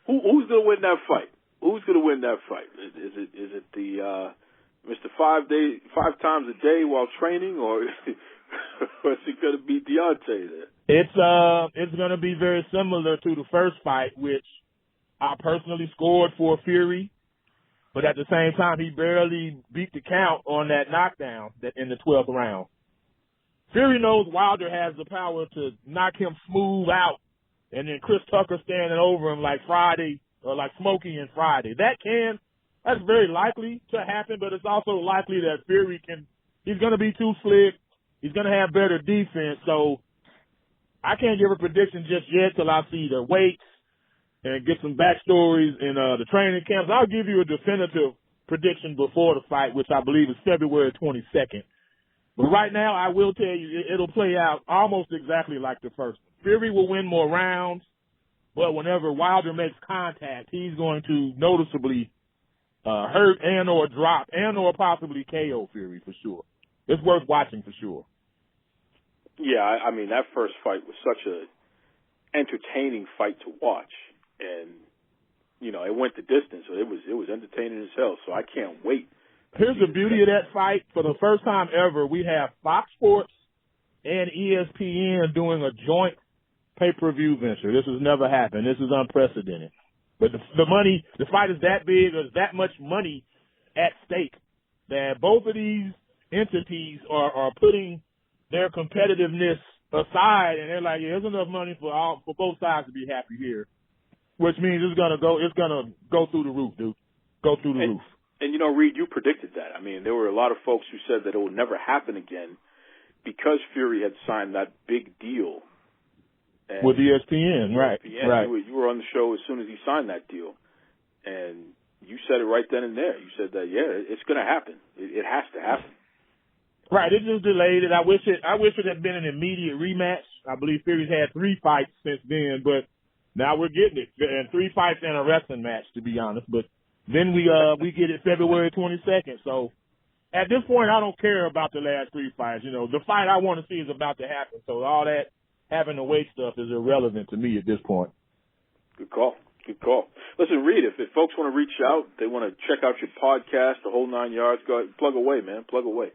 Who's gonna win that fight? Who's gonna win that fight? Is it the Mr. 5 times a day while training, or is it gonna be Deontay there? It's gonna be very similar to the first fight, which I personally scored for Fury, but at the same time he barely beat the count on that knockdown in the 12th round. Fury knows Wilder has the power to knock him smooth out, and then Chris Tucker standing over him like Friday, or like Smokey and Friday. That's very likely to happen, but it's also likely that Fury he's going to be too slick. He's going to have better defense. So I can't give a prediction just yet till I see the weights and get some backstories in the training camps. I'll give you a definitive prediction before the fight, which I believe is February 22nd. But right now, I will tell you, it'll play out almost exactly like the first one. Fury will win more rounds, but whenever Wilder makes contact, he's going to noticeably hurt and or drop and or possibly KO Fury for sure. It's worth watching for sure. Yeah, I mean, that first fight was such a entertaining fight to watch, and it went the distance, so it was entertaining as hell. So I can't wait. Here's the beauty of that fight. For the first time ever, we have Fox Sports and ESPN doing a joint pay-per-view venture. This has never happened. This is unprecedented. But the fight is that big. There's that much money at stake that both of these entities are putting their competitiveness aside, and they're like, yeah, there's enough money for both sides to be happy here, which means it's gonna go through the roof, dude. Go through the roof. And Reed, you predicted that. I mean, there were a lot of folks who said that it would never happen again because Fury had signed that big deal with ESPN, right? ESPN. Right. You were on the show as soon as he signed that deal, and you said it right then and there. You said that, yeah, it's going to happen. it has to happen. Right, it just delayed it. I wish it had been an immediate rematch. I believe Fury's had 3 fights since then, but now we're getting it. And 3 fights and a wrestling match, to be honest. But then we get it February 22nd. So at this point, I don't care about the last 3 fights. You know, the fight I want to see is about to happen. So all that having to wait stuff is irrelevant to me at this point. Good call. Good call. Listen, Reed, if folks want to reach out, they want to check out your podcast, the whole 9 yards, go ahead, plug away, man. Plug away.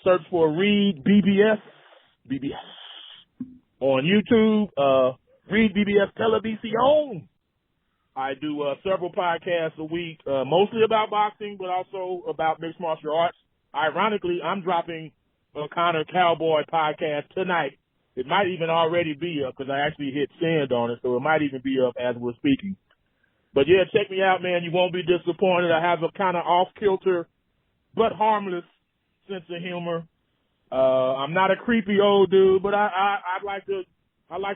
Search for Reed BBS on YouTube. Reed BBS Television. I do several podcasts a week, mostly about boxing, but also about mixed martial arts. Ironically, I'm dropping a Connor Cowboy podcast tonight. It might even already be up because I actually hit send on it, so it might even be up as we're speaking. But yeah, check me out, man. You won't be disappointed. I have a kind of off-kilter but harmless sense of humor. I'm not a creepy old dude, but I like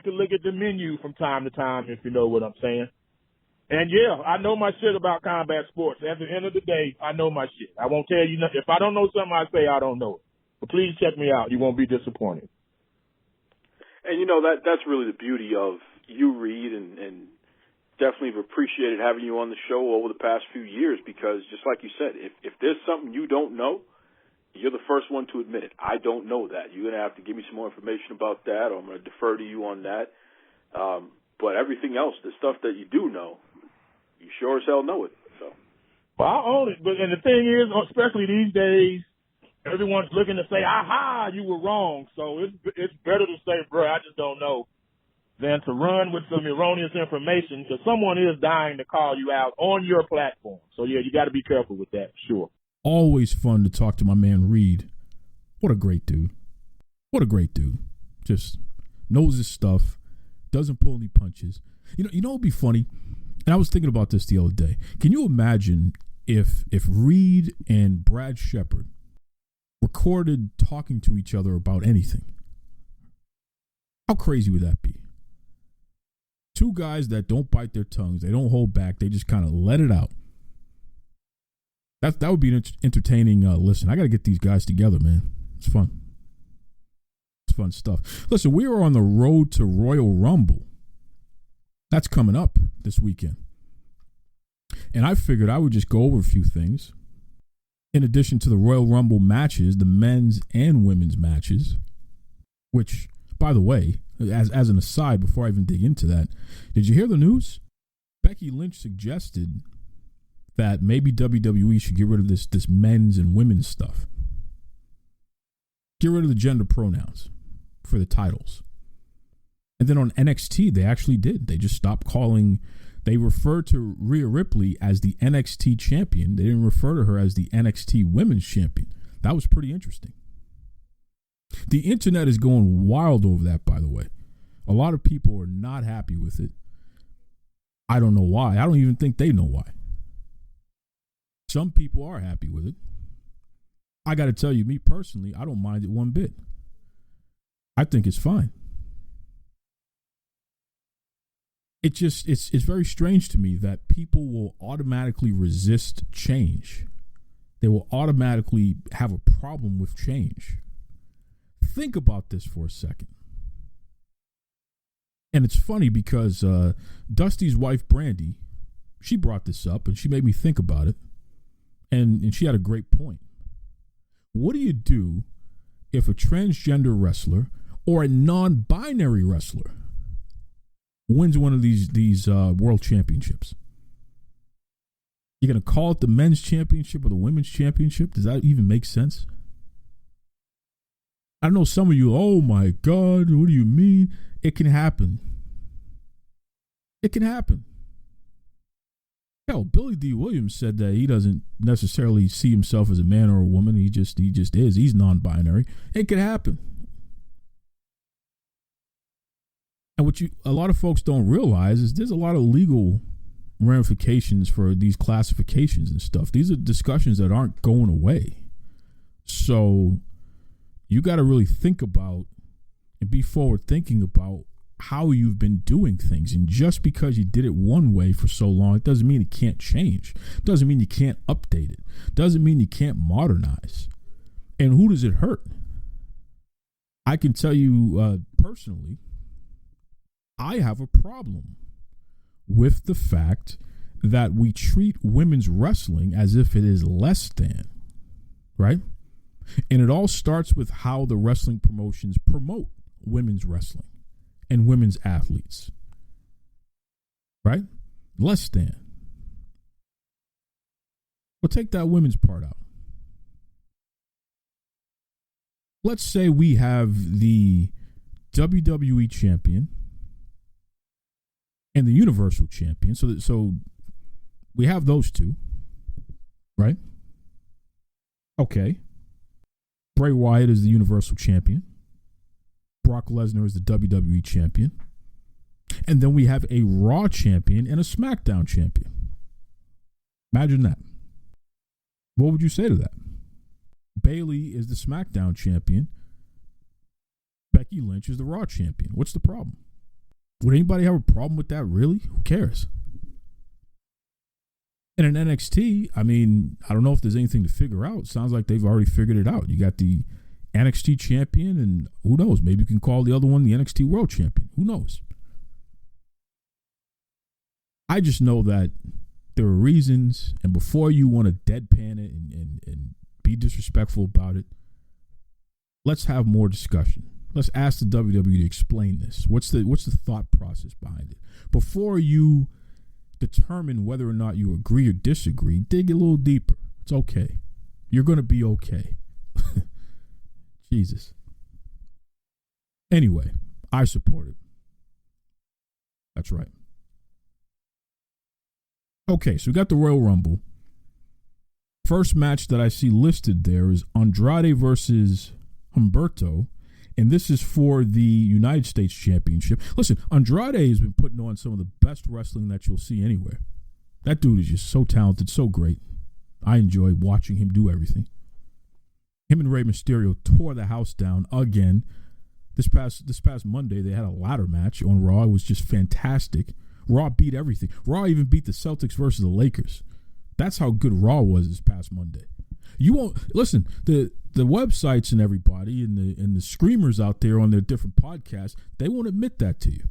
to look at the menu from time to time, if you know what I'm saying. And yeah, I know my shit about combat sports. At the end of the day, I know my shit. I won't tell you nothing. If I don't know something, I say I don't know it. But please check me out. You won't be disappointed. And you know that's really the beauty of you, Reed, and definitely have appreciated having you on the show over the past few years because, just like you said, if there's something you don't know, you're the first one to admit it. I don't know that. You're going to have to give me some more information about that, or I'm going to defer to you on that. But everything else, the stuff that you do know, you sure as hell know it. So, well, I own it. And the thing is, especially these days, everyone's looking to say, aha, you were wrong. So it's better to say, bro, I just don't know, than to run with some erroneous information because someone is dying to call you out on your platform. So, yeah, you got to be careful with that, sure. Always fun to talk to my man Reed. What a great dude. What a great dude. Just knows his stuff, doesn't pull any punches. You know it'd be funny? And I was thinking about this the other day. Can you imagine if Reed and Brad Shepard recorded talking to each other about anything? How crazy would that be? 2 guys that don't bite their tongues, they don't hold back, they just kind of let it out. That would be an entertaining listen. I got to get these guys together, man. It's fun. It's fun stuff. Listen, we are on the road to Royal Rumble. That's coming up this weekend. And I figured I would just go over a few things. In addition to the Royal Rumble matches, the men's and women's matches, which, by the way, as an aside, before I even dig into that, did you hear the news? Becky Lynch suggested that maybe WWE should get rid of this men's and women's stuff. Get rid of the gender pronouns for the titles. And then on NXT, they actually did. They just stopped calling. They referred to Rhea Ripley as the NXT champion. They didn't refer to her as the NXT women's champion. That was pretty interesting. The internet is going wild over that, by the way. A lot of people are not happy with it. I don't know why. I don't even think they know why. Some people are happy with it. I got to tell you, me personally, I don't mind it one bit. I think it's fine. It's very strange to me that people will automatically resist change. They will automatically have a problem with change. Think about this for a second. And it's funny because Dusty's wife, Brandy, she brought this up and she made me think about it. And she had a great point. What do you do if a transgender wrestler or a non-binary wrestler wins one of these world championships? You're going to call it the men's championship or the women's championship? Does that even make sense? I know some of you, oh my God, what do you mean? It can happen. It can happen. Hell, Billy D. Williams said that he doesn't necessarily see himself as a man or a woman. He just is. He's non-binary. It could happen. And what a lot of folks don't realize is there's a lot of legal ramifications for these classifications and stuff. These are discussions that aren't going away. So you got to really think about and be forward thinking about how you've been doing things. And just because you did it one way for so long, it doesn't mean it can't change. It doesn't mean you can't update it. It doesn't mean you can't modernize. And who does it hurt? I can tell you personally, I have a problem with the fact that we treat women's wrestling as if it is less than, right? And it all starts with how the wrestling promotions promote women's wrestling and women's athletes, right? Less than. Well, take that women's part out. Let's say we have the WWE champion and the Universal champion. So we have those two, right? Okay. Bray Wyatt is the Universal champion. Brock Lesnar is the WWE champion. And then we have a Raw champion and a SmackDown champion. Imagine that. What would you say to that? Bayley is the SmackDown champion. Becky Lynch is the Raw champion. What's the problem? Would anybody have a problem with that, really? Who cares? And in NXT, I mean, I don't know if there's anything to figure out. Sounds like they've already figured it out. You got the NXT champion, and who knows? Maybe you can call the other one the NXT World Champion. Who knows? I just know that there are reasons, and before you want to deadpan it and be disrespectful about it, let's have more discussion. Let's ask the WWE to explain this. What's the thought process behind it? Before you determine whether or not you agree or disagree, dig a little deeper. It's okay. You're going to be okay. Jesus. Anyway, I support it. That's right. Okay, so we got the Royal Rumble. First match that I see listed there is Andrade versus Humberto, and this is for the United States Championship. Listen, Andrade has been putting on some of the best wrestling that you'll see anywhere. That dude is just so talented, so great. I enjoy watching him do everything. Him and Rey Mysterio tore the house down again. This past Monday, they had a ladder match on Raw. It was just fantastic. Raw beat everything. Raw even beat the Celtics versus the Lakers. That's how good Raw was this past Monday. You won't listen. The websites and everybody and the screamers out there on their different podcasts, they won't admit that to you.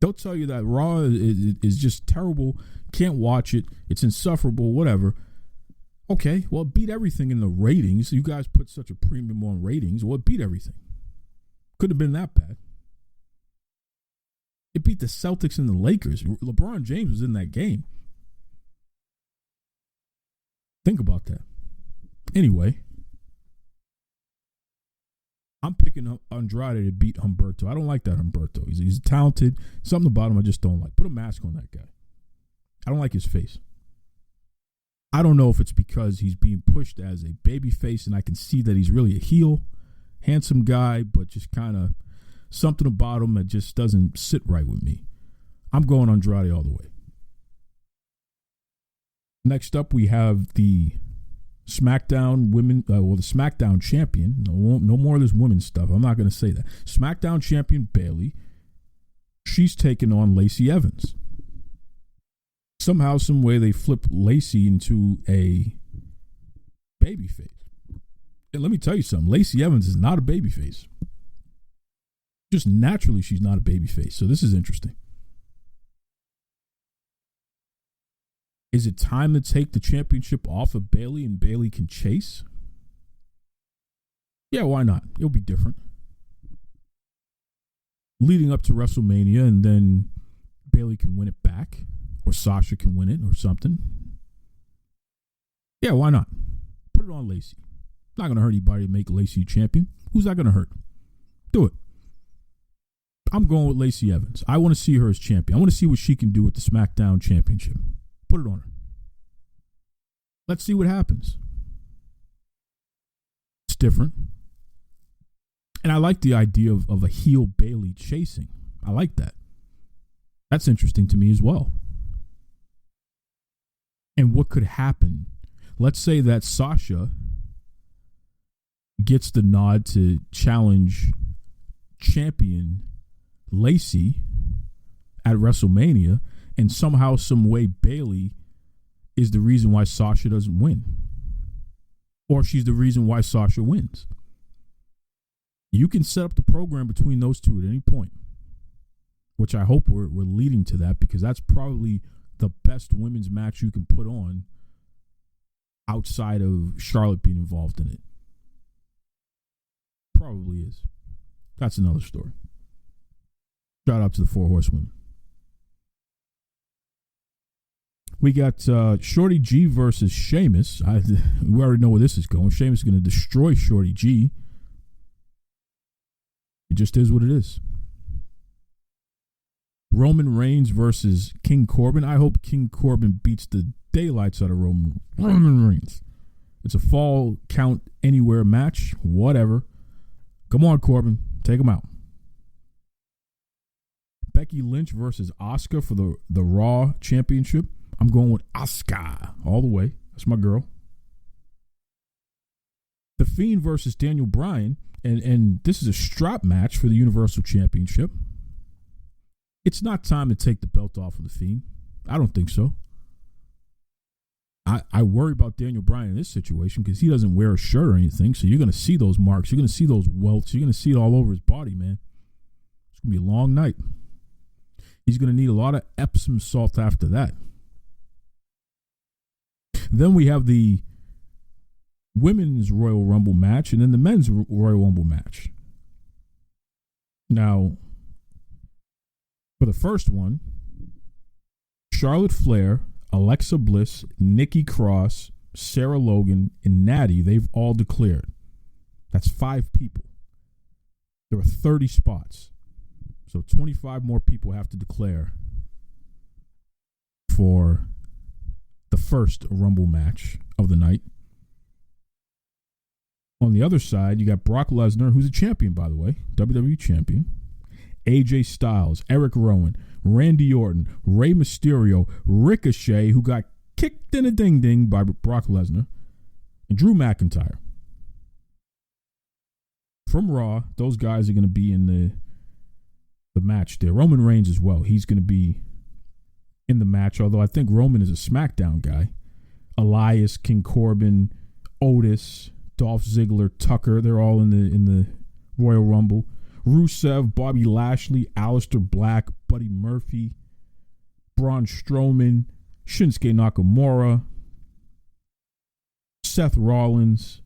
They'll tell you that Raw is just terrible. Can't watch it. It's insufferable. Whatever. Okay, well, it beat everything in the ratings. You guys put such a premium on ratings. Well, it beat everything. Couldn't have been that bad. It beat the Celtics and the Lakers. LeBron James was in that game. Think about that. Anyway, I'm picking up Andrade to beat Humberto. I don't like that Humberto. He's talented. Something about him I just don't like. Put a mask on that guy. I don't like his face. I don't know if it's because he's being pushed as a babyface and I can see that he's really a heel. Handsome guy, but just kind of something about him that just doesn't sit right with me. I'm going Andrade all the way. Next up, we have the SmackDown women, the SmackDown champion. No more of this women's stuff. I'm not going to say that. SmackDown champion Bayley. She's taking on Lacey Evans. Somehow, some way, they flip Lacey into a babyface. And let me tell you something. Lacey Evans is not a babyface. Just naturally, she's not a babyface. So this is interesting. Is it time to take the championship off of Bayley and Bayley can chase? Yeah, why not? It'll be different. Leading up to WrestleMania, and then Bayley can win it back. Or Sasha can win it or something. Yeah, why not? Put it on Lacey. Not going to hurt anybody to make Lacey champion. Who's that going to hurt? Do it. I'm going with Lacey Evans. I want to see her as champion. I want to see what she can do with the SmackDown championship. Put it on her. Let's see what happens. It's different. And I like the idea of a heel Bayley chasing. I like that. That's interesting to me as well. And what could happen? Let's say that Sasha gets the nod to challenge champion Lacey at WrestleMania, and somehow, some way, Bayley is the reason why Sasha doesn't win. Or she's the reason why Sasha wins. You can set up the program between those two at any point, which I hope we're leading to that, because that's probably the best women's match you can put on outside of Charlotte being involved in it. Probably is. That's another story. Shout out to the Four Horsewomen. We got Shorty G versus Sheamus. We already know where this is going. Sheamus is going to destroy Shorty G. It just is what it is. Roman Reigns versus King Corbin. I hope King Corbin beats the daylights out of Roman Reigns. It's a fall count anywhere match. Whatever. Come on, Corbin. Take him out. Becky Lynch versus Asuka for the Raw Championship. I'm going with Asuka all the way. That's my girl. The Fiend versus Daniel Bryan. And this is a strap match for the Universal Championship. It's not time to take the belt off of the Fiend. I don't think so. I worry about Daniel Bryan in this situation because he doesn't wear a shirt or anything. So you're going to see those marks. You're going to see those welts. You're going to see it all over his body, man. It's going to be a long night. He's going to need a lot of Epsom salt after that. Then we have the Women's Royal Rumble match and then the Men's Royal Rumble match. Now, for the first one, Charlotte Flair, Alexa Bliss, Nikki Cross, Sarah Logan, and Natty, they've all declared. That's 5 people. There are 30 spots. So 25 more people have to declare for the first Rumble match of the night. On the other side, you got Brock Lesnar, who's a champion, by the way, WWE champion. AJ Styles, Eric Rowan, Randy Orton, Rey Mysterio, Ricochet, who got kicked in a ding-ding by Brock Lesnar, and Drew McIntyre. From Raw, those guys are going to be in the match there. Roman Reigns as well. He's going to be in the match, although I think Roman is a SmackDown guy. Elias, King Corbin, Otis, Dolph Ziggler, Tucker, they're all in the Royal Rumble. Rusev, Bobby Lashley, Aleister Black, Buddy Murphy, Braun Strowman, Shinsuke Nakamura, Seth Rollins,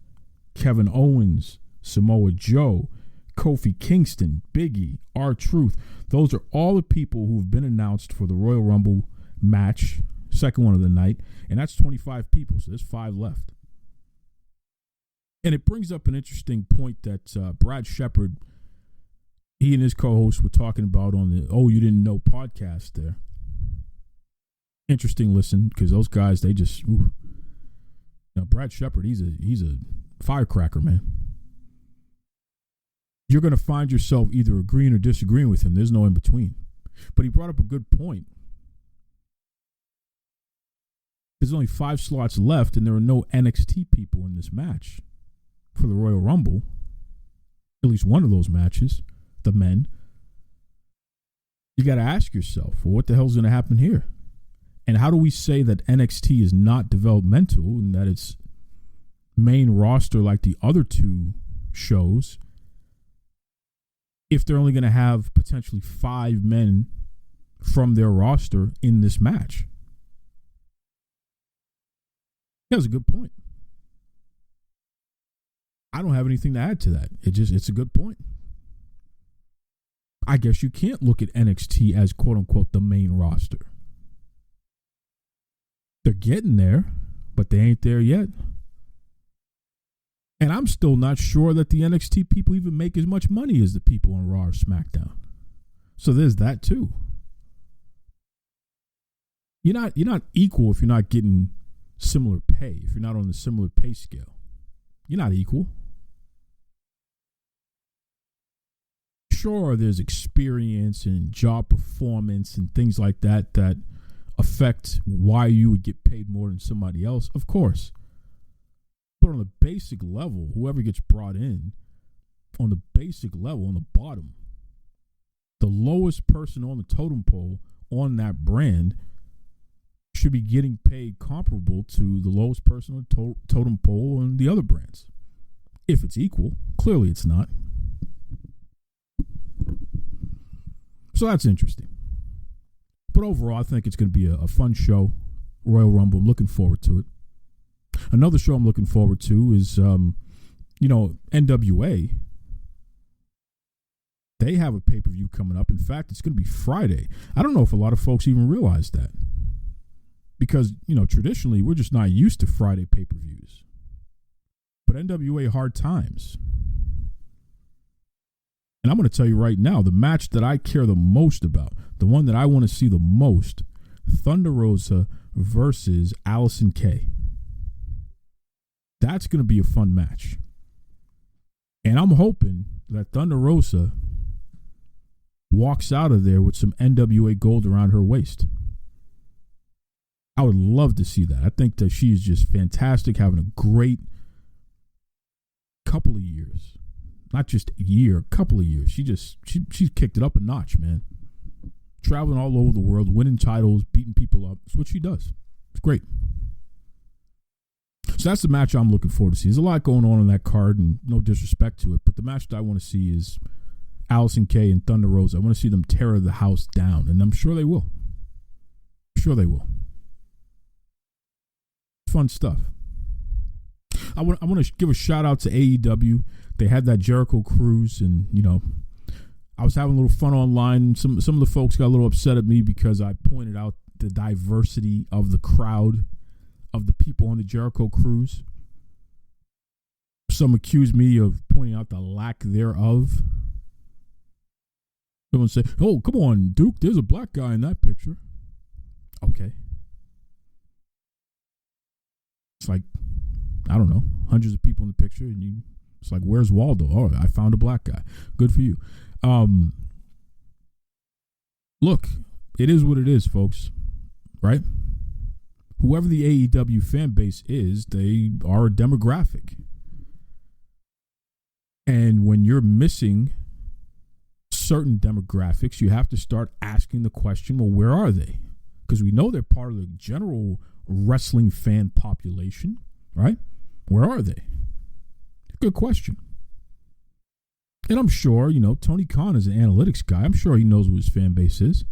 Kevin Owens, Samoa Joe, Kofi Kingston, Big E, R-Truth. Those are all the people who've been announced for the Royal Rumble match, second one of the night, and that's 25 people, so there's 5 left. And it brings up an interesting point that Brad Shepard, he and his co-host were talking about on the Oh You Didn't Know podcast there. Interesting listen, because those guys, they just, ooh. Now, Brad Shepard, he's a firecracker, man. You're going to find yourself either agreeing or disagreeing with him. There's no in between. But he brought up a good point. There's only 5 slots left, and there are no NXT people in this match for the Royal Rumble. At least one of those matches, the men. You got to ask yourself, well, what the hell's going to happen here? And how do we say that NXT is not developmental and that it's main roster like the other 2 shows if they're only going to have potentially 5 men from their roster in this match? That was a good point. I don't have anything to add to that. It's a good point. I guess you can't look at NXT as quote unquote the main roster. They're getting there, but they ain't there yet. And I'm still not sure that the NXT people even make as much money as the people on Raw or SmackDown. So there's that too. You're not equal if you're not getting similar pay, if you're not on the similar pay scale. You're not equal. Sure, there's experience and job performance and things like that that affect why you would get paid more than somebody else, of course. But on the basic level, whoever gets brought in, on the basic level, on the bottom, the lowest person on the totem pole on that brand should be getting paid comparable to the lowest person on the totem pole on the other brands. If it's equal. Clearly it's not. So that's interesting. But overall, I think it's going to be a fun show. Royal Rumble. I'm looking forward to it. Another show I'm looking forward to is, NWA. They have a pay-per-view coming up. In fact, it's going to be Friday. I don't know if a lot of folks even realize that. Because, traditionally, we're just not used to Friday pay-per-views. But NWA Hard Times. And I'm going to tell you right now, the match that I care the most about, the one that I want to see the most, Thunder Rosa versus Allison Kay. That's going to be a fun match. And I'm hoping that Thunder Rosa walks out of there with some NWA gold around her waist. I would love to see that. I think that she is just fantastic, having a great couple of years. Not just a year, a couple of years. She's kicked it up a notch, man. Traveling all over the world, winning titles, beating people up. That's what she does. It's great. So that's the match I'm looking forward to see. There's a lot going on in that card, and no disrespect to it, but the match that I want to see is Allison Kay and Thunder Rosa. I want to see them tear the house down, and I'm sure they will. I'm sure they will. Fun stuff. I want to give a shout out to AEW. They had that Jericho cruise, and I was having a little fun online. Some of the folks got a little upset at me because I pointed out the diversity of the crowd of the people on the Jericho cruise. Some accused me of pointing out the lack thereof. Someone said, "Oh, come on, Duke, there's a black guy in that picture." Okay. It's like, I don't know, hundreds of people in the picture, and it's like, where's Waldo? Oh, I found a black guy. Good for you. Look, it is what it is, folks, right? Whoever the AEW fan base is, they are a demographic. And when you're missing certain demographics, you have to start asking the question, well, where are they? Because we know they're part of the general wrestling fan population, right? Where are they? Good question. And I'm sure, Tony Khan is an analytics guy. I'm sure he knows what his fan base is.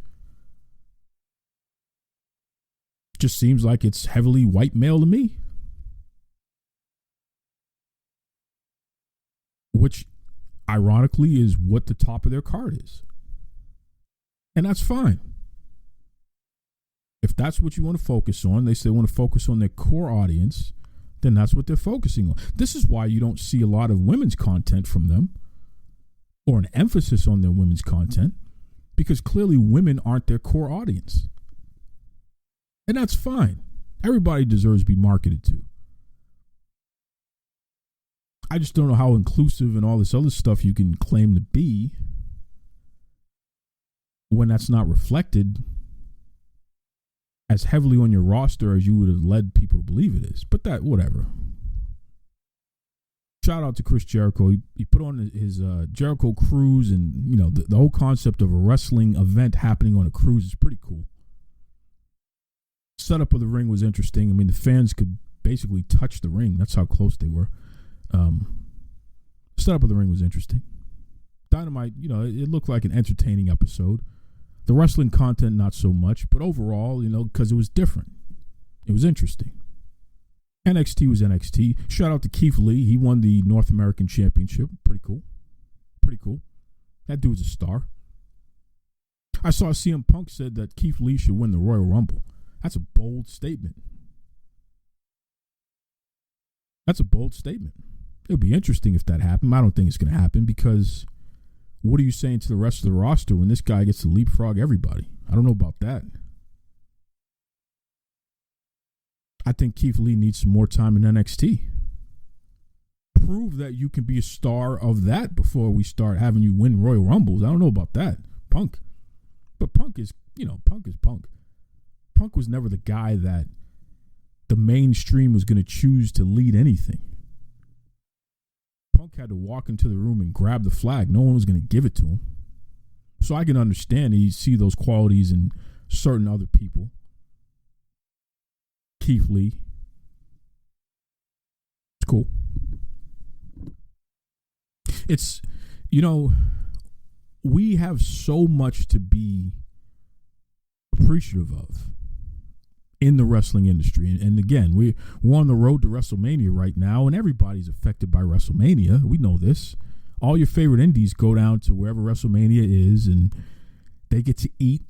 Just seems like it's heavily white male to me. Which, ironically, is what the top of their card is. And that's fine. If that's what you want to focus on, they say they want to focus on their core audience, then that's what they're focusing on. This is why you don't see a lot of women's content from them, or an emphasis on their women's content, because clearly women aren't their core audience. And that's fine. Everybody deserves to be marketed to. I just don't know how inclusive and all this other stuff you can claim to be when that's not reflected as heavily on your roster as you would have led people to believe it is. But that, whatever. Shout out to Chris Jericho. He put on his Jericho cruise, and the whole concept of a wrestling event happening on a cruise is pretty cool. Setup of the ring was interesting. I mean, the fans could basically touch the ring. That's how close they were. Setup of the ring was interesting. Dynamite, it looked like an entertaining episode. The wrestling content, not so much, but overall, because it was different. It was interesting. NXT was NXT. Shout out to Keith Lee. He won the North American Championship. Pretty cool. Pretty cool. That dude's a star. I saw CM Punk said that Keith Lee should win the Royal Rumble. That's a bold statement. That's a bold statement. It would be interesting if that happened. I don't think it's going to happen, because what are you saying to the rest of the roster when this guy gets to leapfrog everybody? I don't know about that. I think Keith Lee needs some more time in NXT. Prove that you can be a star of that before we start having you win Royal Rumbles. I don't know about that. Punk. But Punk is, Punk is Punk. Punk was never the guy that the mainstream was going to choose to lead anything. Punk had to walk into the room and grab the flag. No one was going to give it to him. So I can understand you see those qualities in certain other people. Keith Lee. It's cool. It's, we have so much to be appreciative of in the wrestling industry. And again, we're on the road to WrestleMania right now, and everybody's affected by WrestleMania. We know this. All your favorite indies go down to wherever WrestleMania is, and they get to eat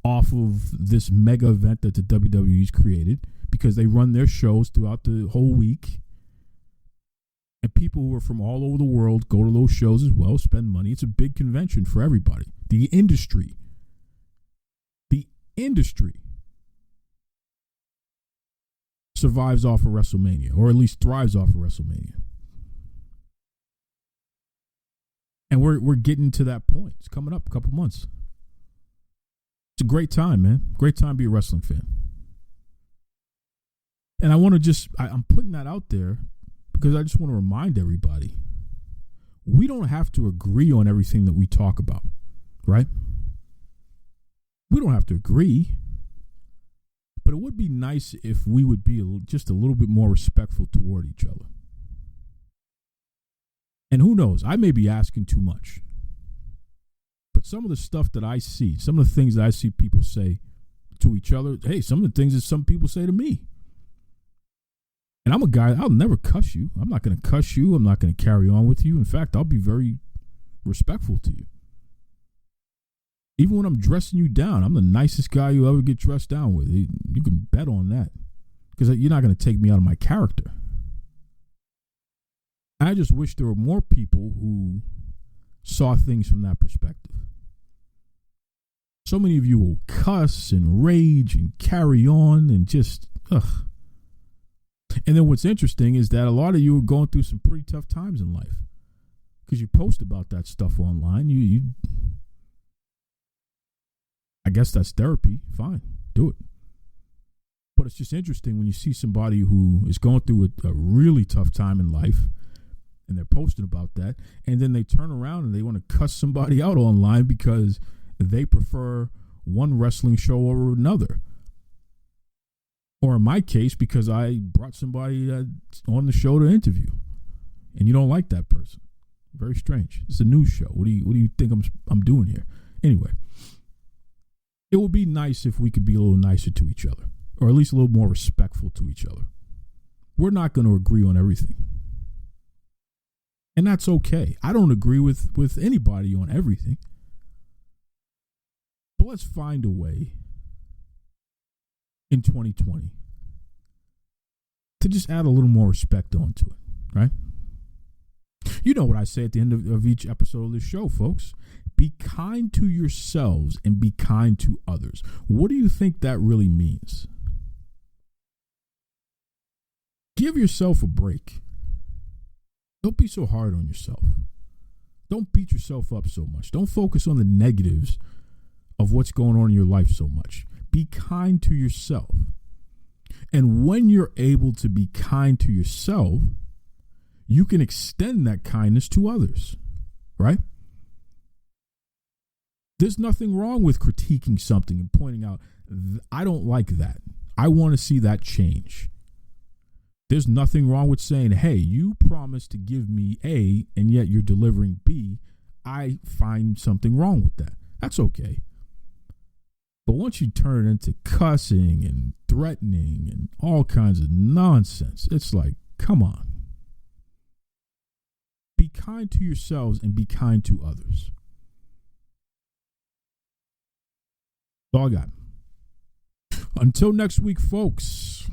off of this mega event that the WWE's created because they run their shows throughout the whole week. And people who are from all over the world go to those shows as well, spend money. It's a big convention for everybody. The industry survives off of WrestleMania, or at least thrives off of WrestleMania. And we're getting to that point. It's coming up a couple months. It's a great time, man. Great time to be a wrestling fan. And I want to I'm putting that out there because I just want to remind everybody, we don't have to agree on everything that we talk about, right? We don't have to agree. But it would be nice if we would be just a little bit more respectful toward each other. And who knows, I may be asking too much. But some of the stuff that I see, some of the things that I see people say to each other, hey, some of the things that some people say to me. And I'm a guy, I'll never cuss you. I'm not going to cuss you. I'm not going to carry on with you. In fact, I'll be very respectful to you. Even when I'm dressing you down, I'm the nicest guy you'll ever get dressed down with. You can bet on that. Because you're not going to take me out of my character. I just wish there were more people who saw things from that perspective. So many of you will cuss and rage and carry on and just, ugh. And then what's interesting is that a lot of you are going through some pretty tough times in life. Because you post about that stuff online. I guess that's therapy. Fine. Do it. But it's just interesting when you see somebody who is going through a really tough time in life and they're posting about that, and then they turn around and they want to cuss somebody out online because they prefer one wrestling show over another. Or in my case, because I brought somebody on the show to interview, and you don't like that person. Very strange. It's a news show. What do you think I'm doing here? Anyway, it would be nice if we could be a little nicer to each other, or at least a little more respectful to each other. We're not going to agree on everything. And that's okay. I don't agree with anybody on everything. But let's find a way in 2020 to just add a little more respect onto it, right? You know what I say at the end of each episode of this show, folks. Be kind to yourselves and be kind to others. What do you think that really means? Give yourself a break. Don't be so hard on yourself. Don't beat yourself up so much. Don't focus on the negatives of what's going on in your life so much. Be kind to yourself. And when you're able to be kind to yourself, you can extend that kindness to others, right? There's nothing wrong with critiquing something and pointing out, I don't like that. I want to see that change. There's nothing wrong with saying, hey, you promised to give me A, and yet you're delivering B. I find something wrong with that. That's okay. But once you turn it into cussing and threatening and all kinds of nonsense, it's like, come on. Be kind to yourselves and be kind to others. That's all I got. Until next week, folks.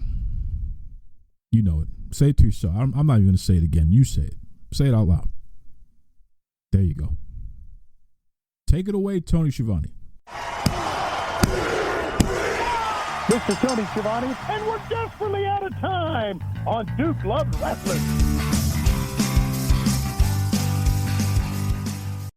You know it. Say it to yourself. I'm not even going to say it again. You say it. Say it out loud. There you go. Take it away, Tony Schiavone. Mr. Tony Schiavone, and we're desperately out of time on Duke Loves Wrestling.